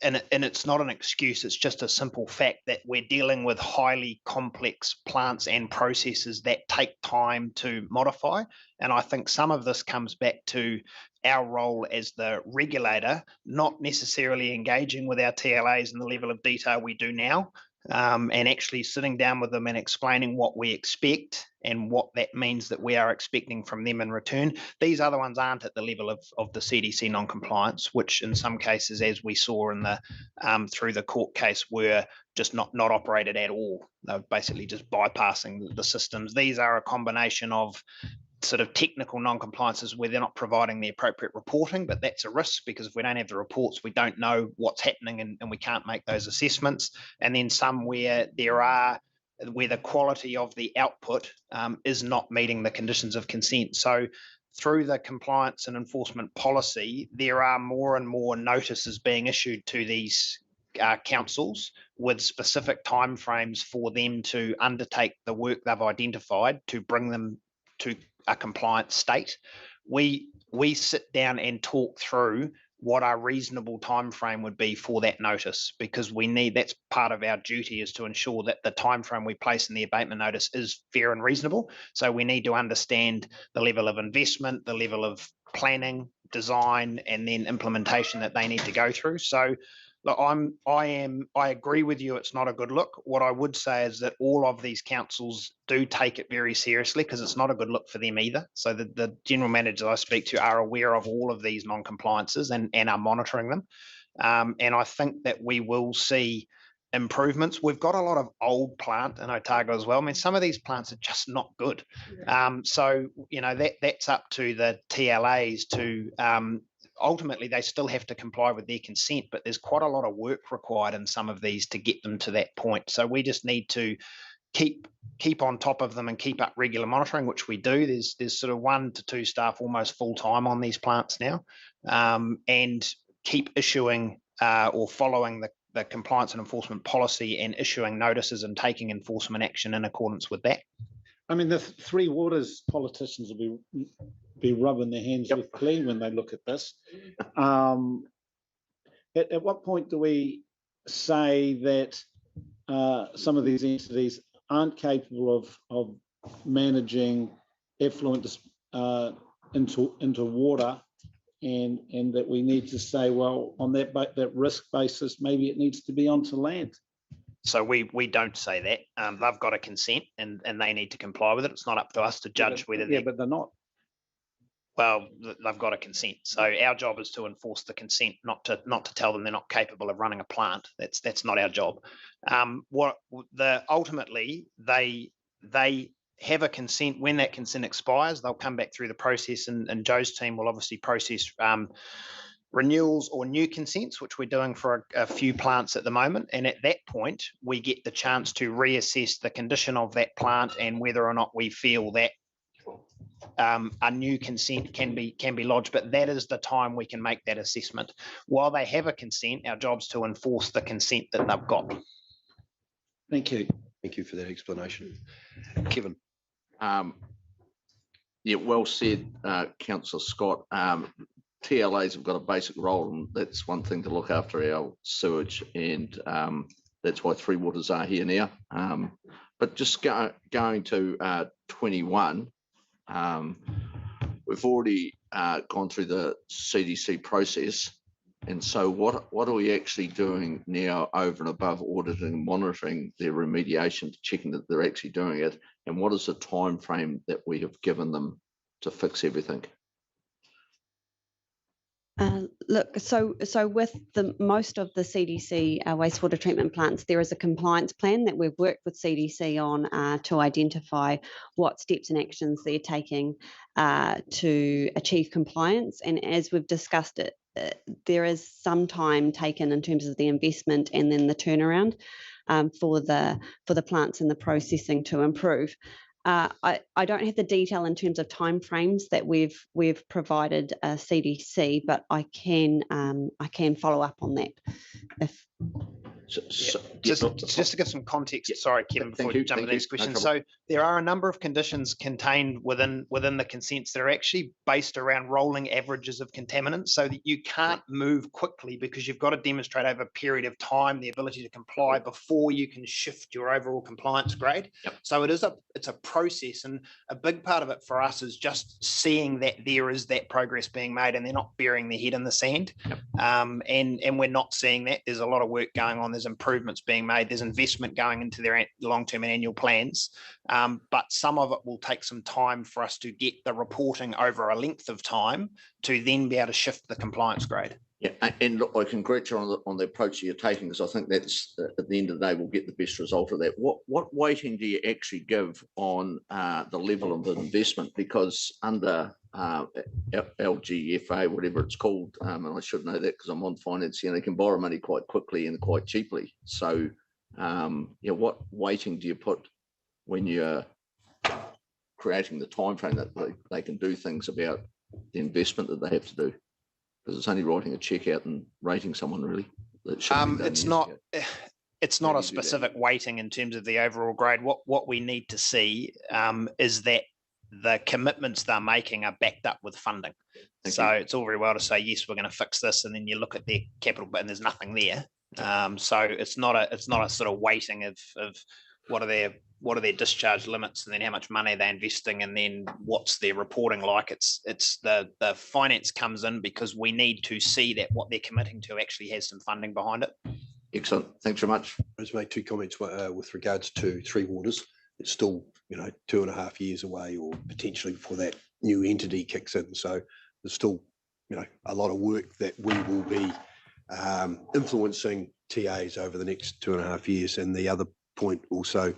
and it's not an excuse, it's just a simple fact that we're dealing with highly complex plants and processes that take time to modify. And I think some of this comes back to our role as the regulator, not necessarily engaging with our TLAs in the level of detail we do now, and actually sitting down with them and explaining what we expect and what that means that we are expecting from them in return. These other ones aren't at the level of the CDC non-compliance, which in some cases, as we saw in the through the court case, were just not operated at all. They're basically just bypassing the systems. These are a combination of sort of technical non-compliances where they're not providing the appropriate reporting, but that's a risk because if we don't have the reports, we don't know what's happening and we can't make those assessments. And then some where the quality of the output is not meeting the conditions of consent. So through the compliance and enforcement policy, there are more and more notices being issued to these councils with specific timeframes for them to undertake the work they've identified to bring them to a compliant state. We sit down and talk through what our reasonable time frame would be for that notice, because that's part of our duty, is to ensure that the time frame we place in the abatement notice is fair and reasonable. So we need to understand the level of investment, the level of planning, design, and then implementation that they need to go through. So look, I agree with you, it's not a good look. What I would say is that all of these councils do take it very seriously because it's not a good look for them either. So the general managers I speak to are aware of all of these non-compliances and are monitoring them. And I think that we will see improvements. We've got a lot of old plant in Otago as well. I mean, some of these plants are just not good. So, you know, that's up to the TLAs to ultimately they still have to comply with their consent, but there's quite a lot of work required in some of these to get them to that point. So we just need to keep on top of them and keep up regular monitoring, which we do. There's sort of 1 to 2 staff almost full time on these plants now, and keep issuing or following the compliance and enforcement policy and issuing notices and taking enforcement action in accordance with that. I mean, the Three Waters politicians will be rubbing their hands with glee when they look at this. At what point do we say that some of these entities aren't capable of managing effluent into water, and that we need to say, well, on that risk basis, maybe it needs to be onto land? So we don't say that. They've got a consent and they need to comply with it. It's not up to us to judge whether but they're not. Well, they've got a consent. So our job is to enforce the consent, not to tell them they're not capable of running a plant. That's not our job. Ultimately they have a consent. When that consent expires, they'll come back through the process, and Joe's team will obviously process renewals or new consents, which we're doing for a few plants at the moment. And at that point, we get the chance to reassess the condition of that plant and whether or not we feel that a new consent can be lodged. But that is the time we can make that assessment. While they have a consent, our job's to enforce the consent that they've got. Thank you. Thank you for that explanation. Kevin. Yeah, well said, Councillor Scott. TLAs have got a basic role, and that's one thing to look after our sewage, and that's why Three Waters are here now. But just going to 21, we've already gone through the CDC process, and so what are we actually doing now over and above auditing and monitoring their remediation, checking that they're actually doing it, and what is the time frame that we have given them to fix everything? Look, so with most of the CDC wastewater treatment plants, there is a compliance plan that we've worked with CDC on to identify what steps and actions they're taking to achieve compliance. And as we've discussed it, there is some time taken in terms of the investment and then the turnaround for the plants and the processing to improve. I don't have the detail in terms of timeframes that we've provided CDC, but I can follow up on that. Just to give some context, sorry, Kevin, before you jump to the next question. So there are a number of conditions contained within the consents that are actually based around rolling averages of contaminants, so that you can't move quickly because you've got to demonstrate over a period of time the ability to comply before you can shift your overall compliance grade. So it's a process, and a big part of it for us is just seeing that there is that progress being made and they're not burying their head in the sand. And we're not seeing that. There's a lot of work going on. There's improvements being made. There's investment going into their long-term and annual plans. But some of it will take some time for us to get the reporting over a length of time to then be able to shift the compliance grade. Yeah, and look, I congratulate you on the approach you're taking, because I think that's at the end of the day we'll get the best result of that. What weighting do you actually give on the level of investment? Because under LGFA, whatever it's called, and I should know that because I'm on finance, they can borrow money quite quickly and quite cheaply. So, what weighting do you put when you're creating the time frame that they can do things about the investment that they have to do? Because it's only writing a check out and rating someone, really. It's not a specific weighting in terms of the overall grade. What we need to see is that the commitments they're making are backed up with funding. It's all very well to say, yes, we're going to fix this, and then you look at their capital, and there's nothing there. So it's not a sort of weighting of what are their discharge limits, and then how much money they're investing, and then what's their reporting like. It's the finance comes in because we need to see that what they're committing to actually has some funding behind it. Excellent. Thanks very much. I'll just make two comments with regards to Three Waters. It's still 2.5 years away, or potentially before that new entity kicks in. So there's still a lot of work that we will be influencing TAs over the next 2.5 years. And the other point also,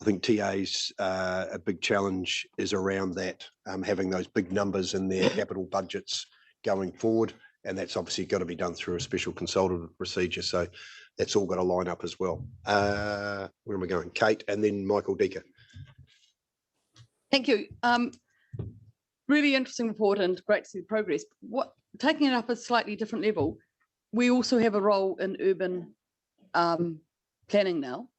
I think TAs, a big challenge is around that, having those big numbers in their capital budgets going forward. And that's obviously got to be done through a special consultative procedure. So that's all got to line up as well. Where am I going? Kate, and then Michael Decker. Thank you. Really interesting report and great to see the progress. Taking it up a slightly different level, we also have a role in urban planning now.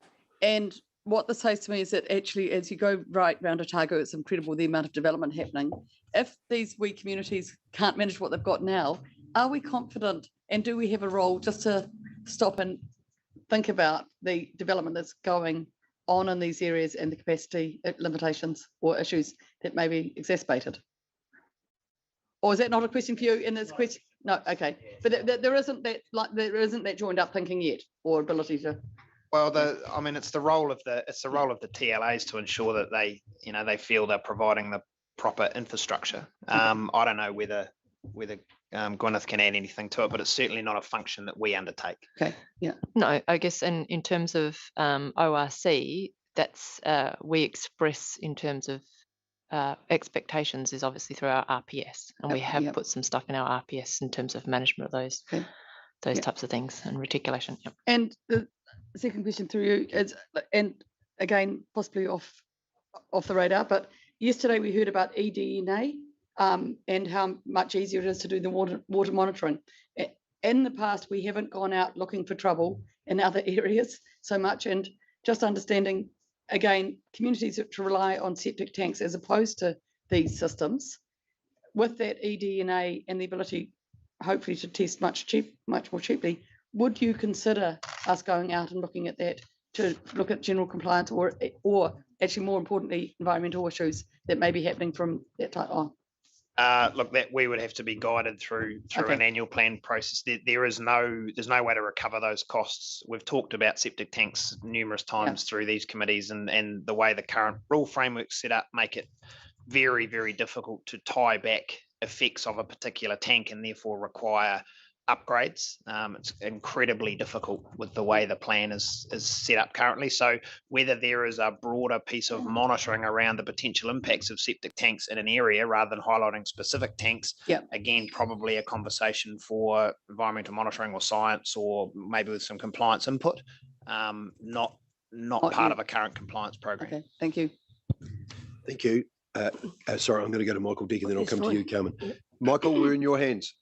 And what this says to me is that actually, as you go right round Otago, it's incredible the amount of development happening. If these wee communities can't manage what they've got now, are we confident, and do we have a role just to stop and think about the development that's going on in these areas and the capacity limitations or issues that may be exacerbated? Or is that not a question for you? And this question, no, okay, but there isn't that joined up thinking yet, or ability to. Well, I mean, it's the role of the TLAs to ensure that they feel they're providing the proper infrastructure. I don't know whether Gwyneth can add anything to it, but it's certainly not a function that we undertake. Okay, yeah. No, I guess in terms of ORC, that's we express in terms of expectations is obviously through our RPS, and we have put some stuff in our RPS in terms of management of those types of things and reticulation. Yep. And the second question through you is, and again, possibly off the radar, but yesterday we heard about eDNA and how much easier it is to do the water monitoring. In the past, we haven't gone out looking for trouble in other areas so much, and just understanding, again, communities to rely on septic tanks as opposed to these systems, with that eDNA and the ability, hopefully, to test much more cheaply, would you consider us going out and looking at that to look at general compliance or actually more importantly, environmental issues that may be happening from that type on? Look, that we would have to be guided through an annual plan process. There's no way to recover those costs. We've talked about septic tanks numerous times through these committees, and the way the current rule framework's set up make it very, very difficult to tie back effects of a particular tank and therefore require upgrades. It's incredibly difficult with the way the plan is set up currently. So whether there is a broader piece of monitoring around the potential impacts of septic tanks in an area rather than highlighting specific tanks, again, probably a conversation for environmental monitoring or science, or maybe with some compliance input, not part of a current compliance program. Okay, thank you. Thank you. Sorry, I'm going to go to Michael Deacon, then I'll come to you, Carmen. Michael, we're in your hands.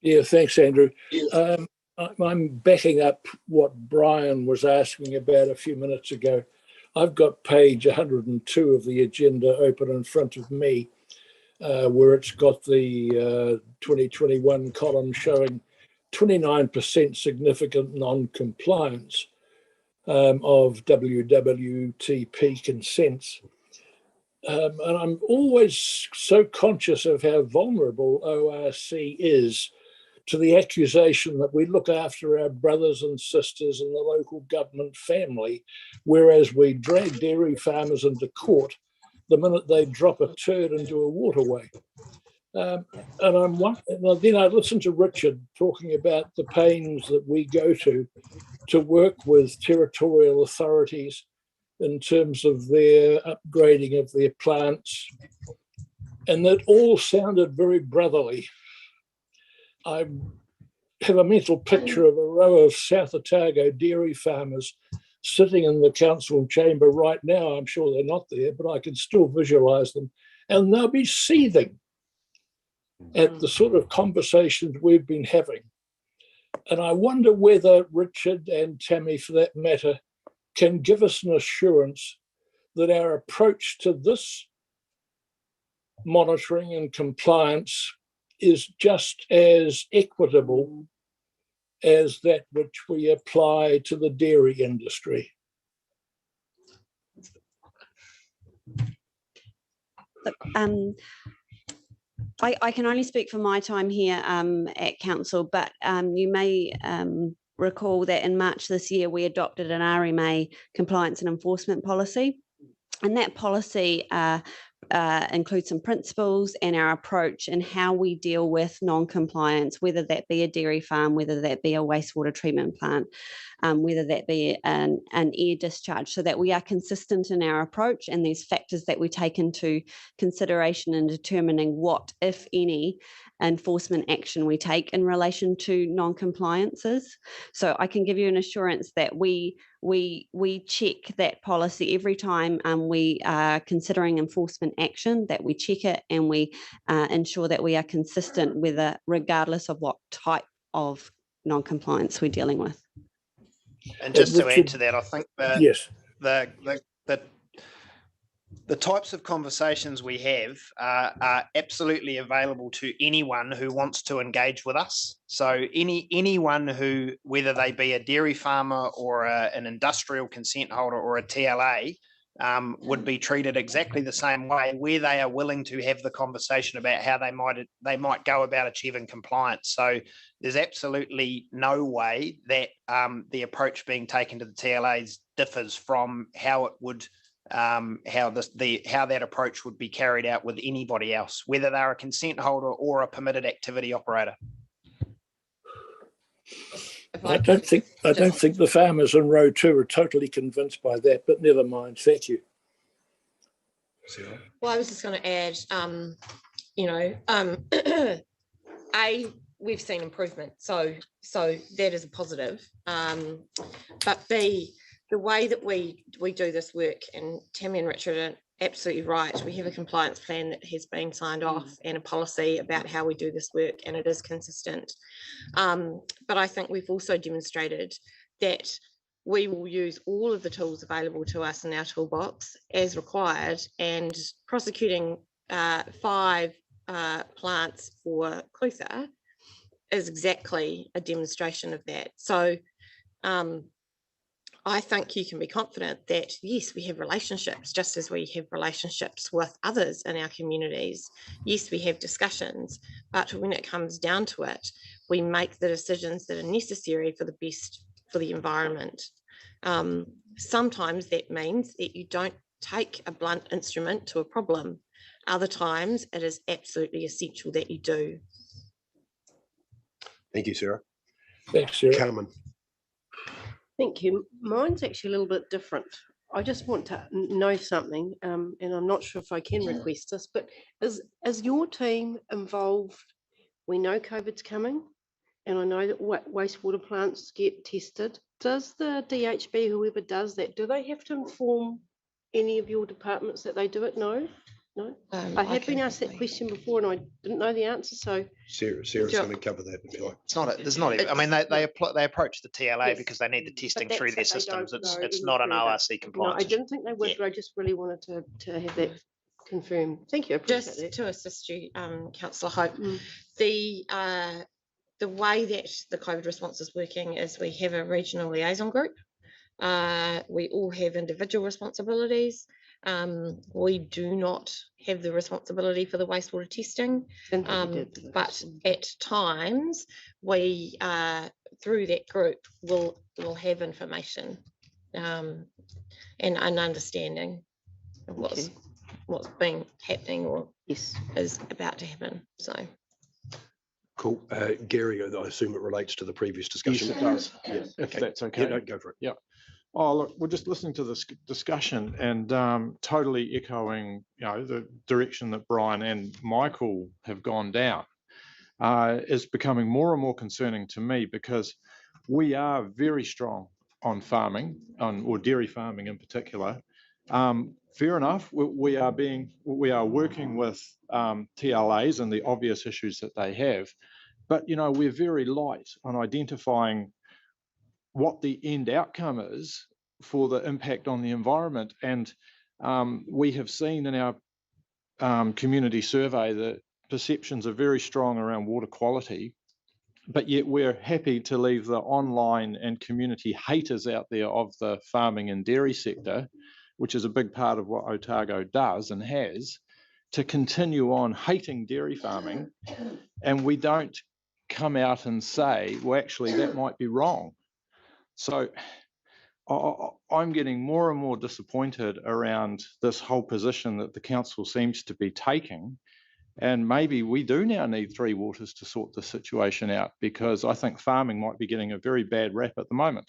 Yeah, thanks, Andrew. I'm backing up what Brian was asking about a few minutes ago. I've got page 102 of the agenda open in front of me, where it's got the 2021 column showing 29% significant non-compliance of WWTP consents. And I'm always so conscious of how vulnerable ORC is to the accusation that we look after our brothers and sisters in the local government family, whereas we drag dairy farmers into court the minute they drop a turd into a waterway. And then I listened to Richard talking about the pains that we go to work with territorial authorities in terms of their upgrading of their plants, and that all sounded very brotherly. I have a mental picture of a row of South Otago dairy farmers sitting in the council chamber right now. I'm sure they're not there, but I can still visualize them, and they'll be seething at the sort of conversations we've been having. And I wonder whether Richard and Tammy, for that matter, can give us an assurance that our approach to this monitoring and compliance is just as equitable as that which we apply to the dairy industry. Look, I can only speak for my time here at council, but you may recall that in March this year, we adopted an RMA compliance and enforcement policy. And that policy includes some principles and our approach and how we deal with non-compliance, whether that be a dairy farm, whether that be a wastewater treatment plant, whether that be an air discharge, so that we are consistent in our approach, and these factors that we take into consideration in determining what, if any, enforcement action we take in relation to non-compliances. So I can give you an assurance that we check that policy every time we are considering enforcement action, that we check it and we ensure that we are consistent regardless of what type of non-compliance we're dealing with. And just to add to that, I think that the types of conversations we have are absolutely available to anyone who wants to engage with us. So anyone who, whether they be a dairy farmer or an industrial consent holder or a TLA, would be treated exactly the same way, where they are willing to have the conversation about how they might go about achieving compliance. So there's absolutely no way that the approach being taken to the TLAs differs from how it would how that approach would be carried out with anybody else, whether they're a consent holder or a permitted activity operator. I don't think the farmers in row 2 are totally convinced by that, but never mind. Thank you. Well, I was just going to add, A, we've seen improvement, so that is a positive. But B, the way that we do this work, and Tammy and Richard are absolutely right, we have a compliance plan that has been signed off and a policy about how we do this work, and it is consistent. But I think we've also demonstrated that we will use all of the tools available to us in our toolbox as required, and prosecuting 5 plants for Clutha is exactly a demonstration of that. So I think you can be confident that, yes, we have relationships, just as we have relationships with others in our communities. Yes, we have discussions, but when it comes down to it, we make the decisions that are necessary for the best for the environment. Sometimes that means that you don't take a blunt instrument to a problem. Other times it is absolutely essential that you do. Thank you, Sarah. Thanks, Sarah. Carmen. Thank you. Mine's actually a little bit different. I just want to know something, and I'm not sure if I can request this, but is your team involved? We know COVID's coming, and I know that wastewater plants get tested. Does the DHB, whoever does that, do they have to inform any of your departments that they do it? No? No? I have been asked that question before and I didn't know the answer, so. Sarah's going to cover that if you like. It's not, there's not, I mean, they approach the TLA because they need the testing through their systems. It's not an ORC compliance. No, I didn't think they would, but I just really wanted to have that confirmed. Thank you. I appreciate Just that. to assist you, Councillor Hope, the way that the COVID response is working is we have a regional liaison group. We all have individual responsibilities. We do not have the responsibility for the wastewater testing, but at times we, through that group, will have information and an understanding of what's been happening or is about to happen. So. Cool. Gary, I assume it relates to the previous discussion. Yes, it does. Yeah. If that's okay. Yeah, no, go for it. Yeah. Oh, look, we're just listening to this discussion and totally echoing, the direction that Brian and Michael have gone down is becoming more and more concerning to me, because we are very strong on farming, or dairy farming in particular. Fair enough, we are working with TLAs and the obvious issues that they have, but we're very light on identifying what the end outcome is for the impact on the environment. And we have seen in our community survey that perceptions are very strong around water quality, but yet we're happy to leave the online and community haters out there of the farming and dairy sector, which is a big part of what Otago does and has, to continue on hating dairy farming. And we don't come out and say, well, actually, that might be wrong. So I'm getting more and more disappointed around this whole position that the council seems to be taking. And maybe we do now need Three Waters to sort this situation out, because I think farming might be getting a very bad rap at the moment.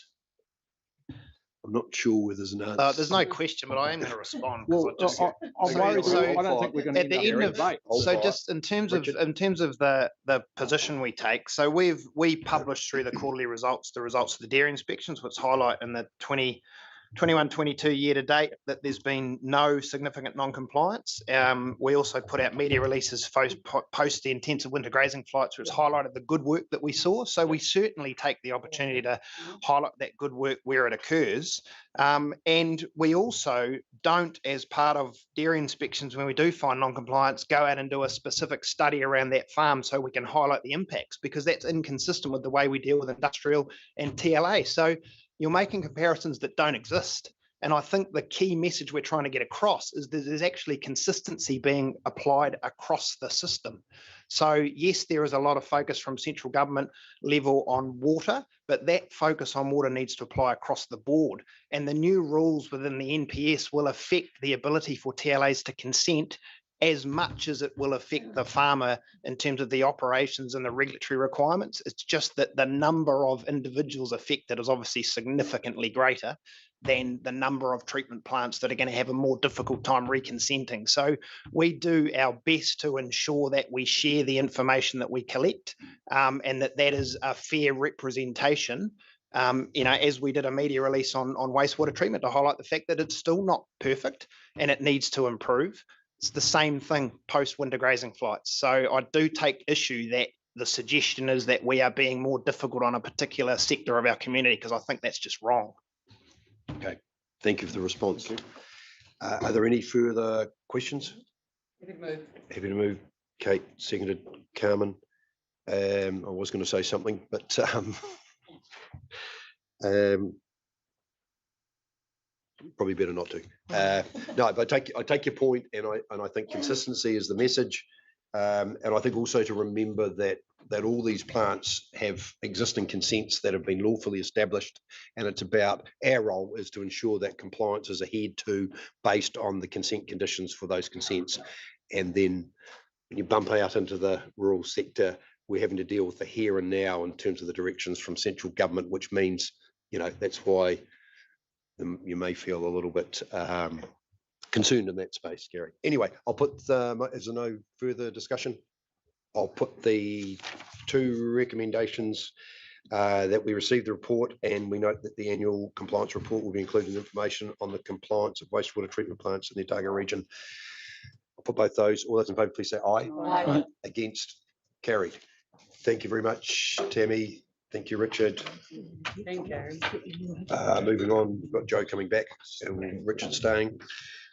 I'm not sure whether there's an answer. There's no question, but I am going to respond. Well, I'm worried. I don't think we're going to at the end of late. So just in terms of the position we take, so we publish through the quarterly results the results of the dairy inspections, which highlight in the 21-22 year to date that there's been no significant non-compliance. We also put out media releases post the intensive winter grazing flights, which highlighted the good work that we saw. So we certainly take the opportunity to highlight that good work where it occurs. And we also don't, as part of dairy inspections, when we do find non-compliance, go out and do a specific study around that farm so we can highlight the impacts, because that's inconsistent with the way we deal with industrial and TLA. So you're making comparisons that don't exist. And I think the key message we're trying to get across is that there's actually consistency being applied across the system. So yes, there is a lot of focus from central government level on water, but that focus on water needs to apply across the board. And the new rules within the NPS will affect the ability for TLAs to consent as much as it will affect the farmer in terms of the operations and the regulatory requirements. It's just that the number of individuals affected is obviously significantly greater than the number of treatment plants that are going to have a more difficult time reconsenting. So we do our best to ensure that we share the information that we collect, and that is a fair representation. As we did a media release on wastewater treatment to highlight the fact that it's still not perfect and it needs to improve. It's the same thing post winter grazing flights. So I do take issue that the suggestion is that we are being more difficult on a particular sector of our community, because I think that's just wrong. Okay, thank you for the response. Are there any further questions? Happy to move. Kate, seconded. Carmen. I was going to say something, but probably better not to. No, but I take your point, and I think consistency is the message, and I think also to remember that all these plants have existing consents that have been lawfully established, and it's about our role is to ensure that compliance is adhered to based on the consent conditions for those consents. And then when you bump out into the rural sector, we're having to deal with the here and now in terms of the directions from central government, which means, that's why you may feel a little bit concerned in that space, Gary. Anyway, I'll put, is there no further discussion? I'll put the 2 recommendations that we received the report, and we note that the annual compliance report will be including information on the compliance of wastewater treatment plants in the Otago region. I'll put both those. All those in favour, please say aye. Aye. Against? Carried. Thank you very much, Tammy. Thank you, Richard. Thank you. Moving on, we've got Joe coming back and Richard staying.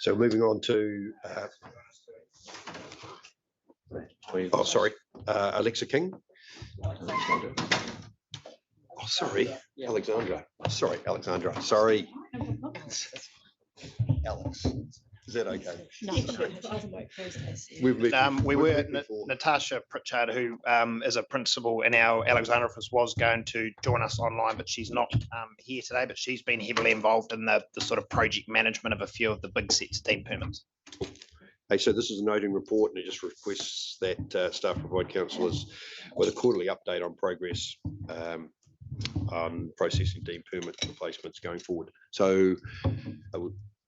So moving on to, Alexa King. Oh, sorry, Alexandra. Sorry, Alexandra. Sorry. Alex. Is that okay? We were Natasha Pritchard, who is a principal in our Alexandra office, was going to join us online, but she's not here today. But she's been heavily involved in the sort of project management of a few of the big sets steam permits. Hey, so this is a noting report, and it just requests that staff provide councillors with a quarterly update on progress on processing deemed permit replacements going forward. So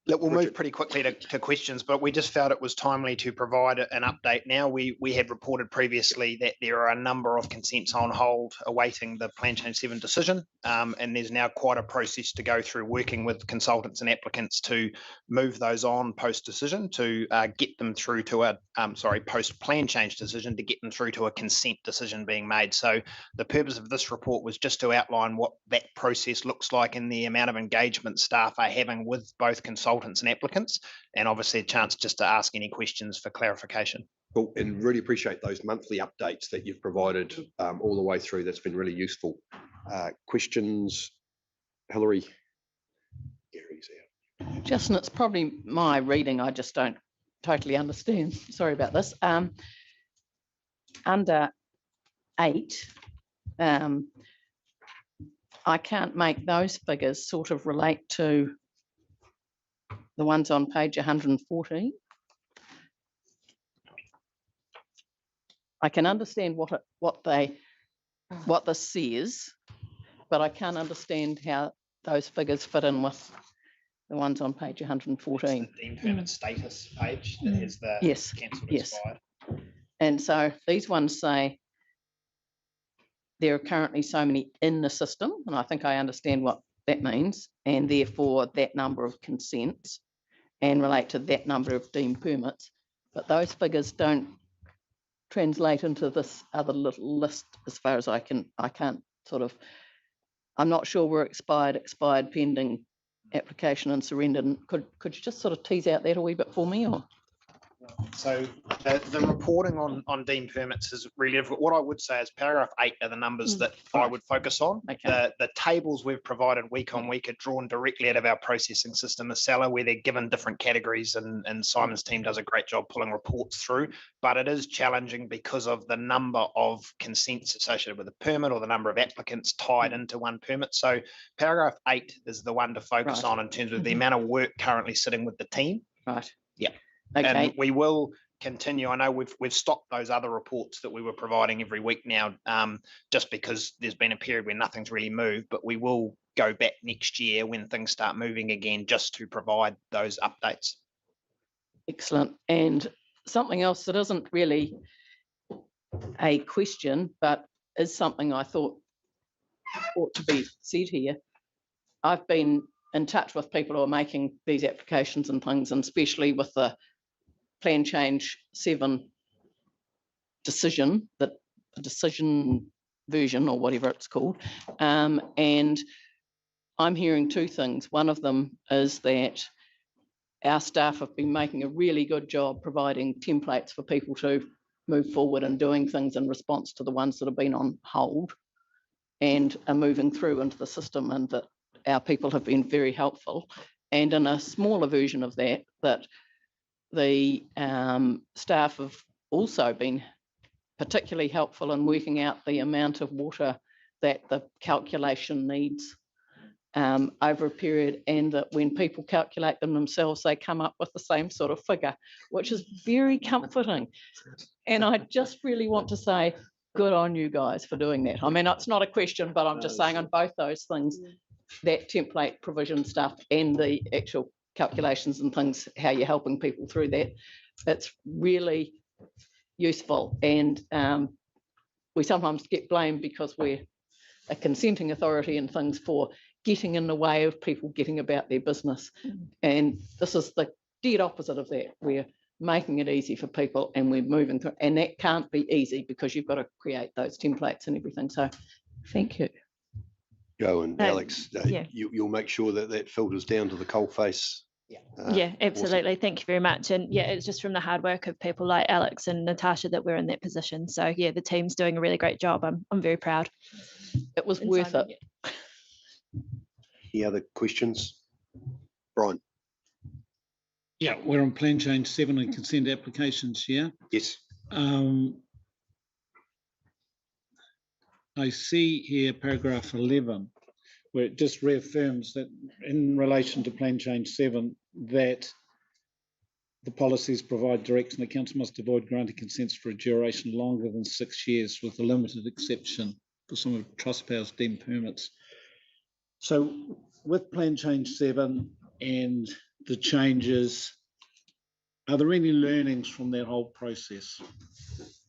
Look, we'll move pretty quickly to questions, but we just felt it was timely to provide an update now. We had reported previously that there are a number of consents on hold awaiting the Plan Change 7 decision, and there's now quite a process to go through working with consultants and applicants to move those on post-decision to get them through to a, post-plan change decision to get them through to a consent decision being made. So the purpose of this report was just to outline what that process looks like and the amount of engagement staff are having with both consultants and applicants, and obviously a chance just to ask any questions for clarification. Cool, and really appreciate those monthly updates that you've provided all the way through. That's been really useful. Questions? Hillary? Gary's out. Justin, it's probably my reading. I just don't totally understand. Sorry about this. Under 8, I can't make those figures sort of relate to the ones on page 114. I can understand what this says, but I can't understand how those figures fit in with the ones on page 114. The deemed permit status page that has the cancelled expired. And so these ones say there are currently so many in the system, and I think I understand what that means, and therefore that number of consents, and relate to that number of deemed permits. But those figures don't translate into this other little list as far as I can't sort of, I'm not sure we're expired pending application and surrendered. Could you just sort of tease out that a wee bit for me? Or So the reporting on deemed permits is really difficult. What I would say is paragraph 8 are the numbers that I would focus on. Okay. The tables we've provided week on week are drawn directly out of our processing system, Acela, where they're given different categories, and Simon's team does a great job pulling reports through. But it is challenging because of the number of consents associated with a permit or the number of applicants tied into one permit. So paragraph 8 is the one to focus on in terms of the amount of work currently sitting with the team. Right. Yeah. Okay. And we will continue. I know we've stopped those other reports that we were providing every week now, just because there's been a period where nothing's really moved, but we will go back next year when things start moving again, just to provide those updates. Excellent. And something else that isn't really a question, but is something I thought ought to be said here. I've been in touch with people who are making these applications and things, and especially with the Plan Change 7 decision, the decision version or whatever it's called. And I'm hearing two things. One of them is that our staff have been making a really good job providing templates for people to move forward and doing things in response to the ones that have been on hold and are moving through into the system, and that our people have been very helpful. And in a smaller version of that, that the staff have also been particularly helpful in working out the amount of water that the calculation needs over a period, and that when people calculate them themselves, they come up with the same sort of figure, which is very comforting. And I just really want to say, good on you guys for doing that. I mean, it's not a question, but I'm just saying on both those things, that template provision stuff and the actual calculations and things, how you're helping people through that, it's really useful. And we sometimes get blamed because we're a consenting authority and things for getting in the way of people getting about their business. And this is the dead opposite of that. We're making it easy for people and we're moving through, and that can't be easy because you've got to create those templates and everything. So thank you. Joe and Alex, you'll make sure that that filters down to the coalface. Yeah, absolutely. Awesome. Thank you very much. And yeah, it's just from the hard work of people like Alex and Natasha that we're in that position. So yeah, the team's doing a really great job. I'm very proud. It was worth it. Any other questions? Brian? Yeah, we're on Plan Change 7 and consent applications here. Yes. I see here paragraph 11, where it just reaffirms that in relation to Plan Change 7, that the policies provide direction the council must avoid granting consents for a duration longer than 6 years, with a limited exception for some of Trustpower's deemed permits. So with Plan Change 7 and the changes, are there any learnings from that whole process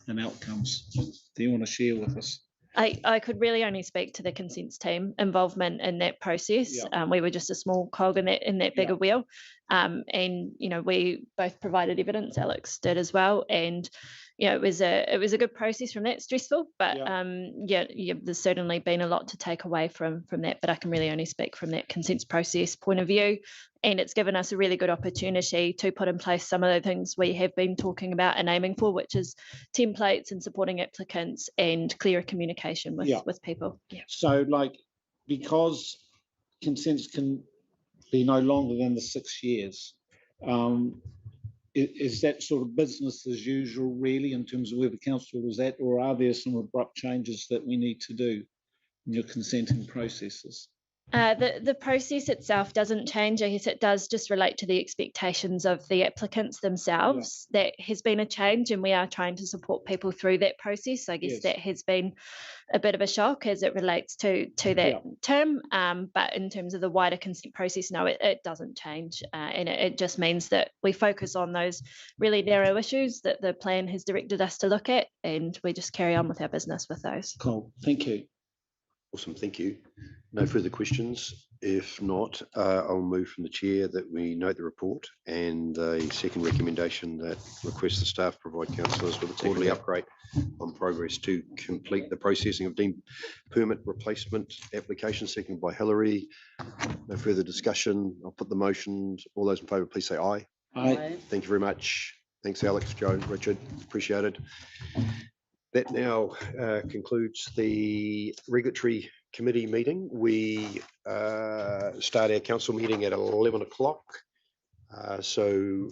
and outcomes do you want to share with us? I could really only speak to the consents team involvement in that process. We were just a small cog in that bigger wheel. And, you know, we both provided evidence, Alex did as well. And, you know, it was a good process from that, stressful, but there's certainly been a lot to take away from that, but I can really only speak from that consents process point of view. And it's given us a really good opportunity to put in place some of the things we have been talking about and aiming for, which is templates and supporting applicants and clearer communication with people. Yeah. So like, because consents can be no longer than the 6 years, is that sort of business as usual really in terms of where the council is at, or are there some abrupt changes that we need to do in your consenting processes? The process itself doesn't change. I guess it does just relate to the expectations of the applicants themselves. That has been a change, and we are trying to support people through that process. I guess that has been a bit of a shock as it relates to that term. But in terms of the wider consent process, no, it doesn't change. And it just means that we focus on those really narrow issues that the plan has directed us to look at, and we just carry on with our business with those. Cool. Thank you. Awesome. Thank you. No further questions. If not, I'll move from the chair that we note the report, and a second recommendation that requests the staff provide councillors with a quarterly upgrade on progress to complete the processing of deemed permit replacement application, seconded by Hillary. No further discussion. I'll put the motions. All those in favour, please say aye. Aye. Thank you very much. Thanks, Alex, Joe, Richard. Appreciated. That now concludes the regulatory committee meeting. We start our council meeting at 11 o'clock. So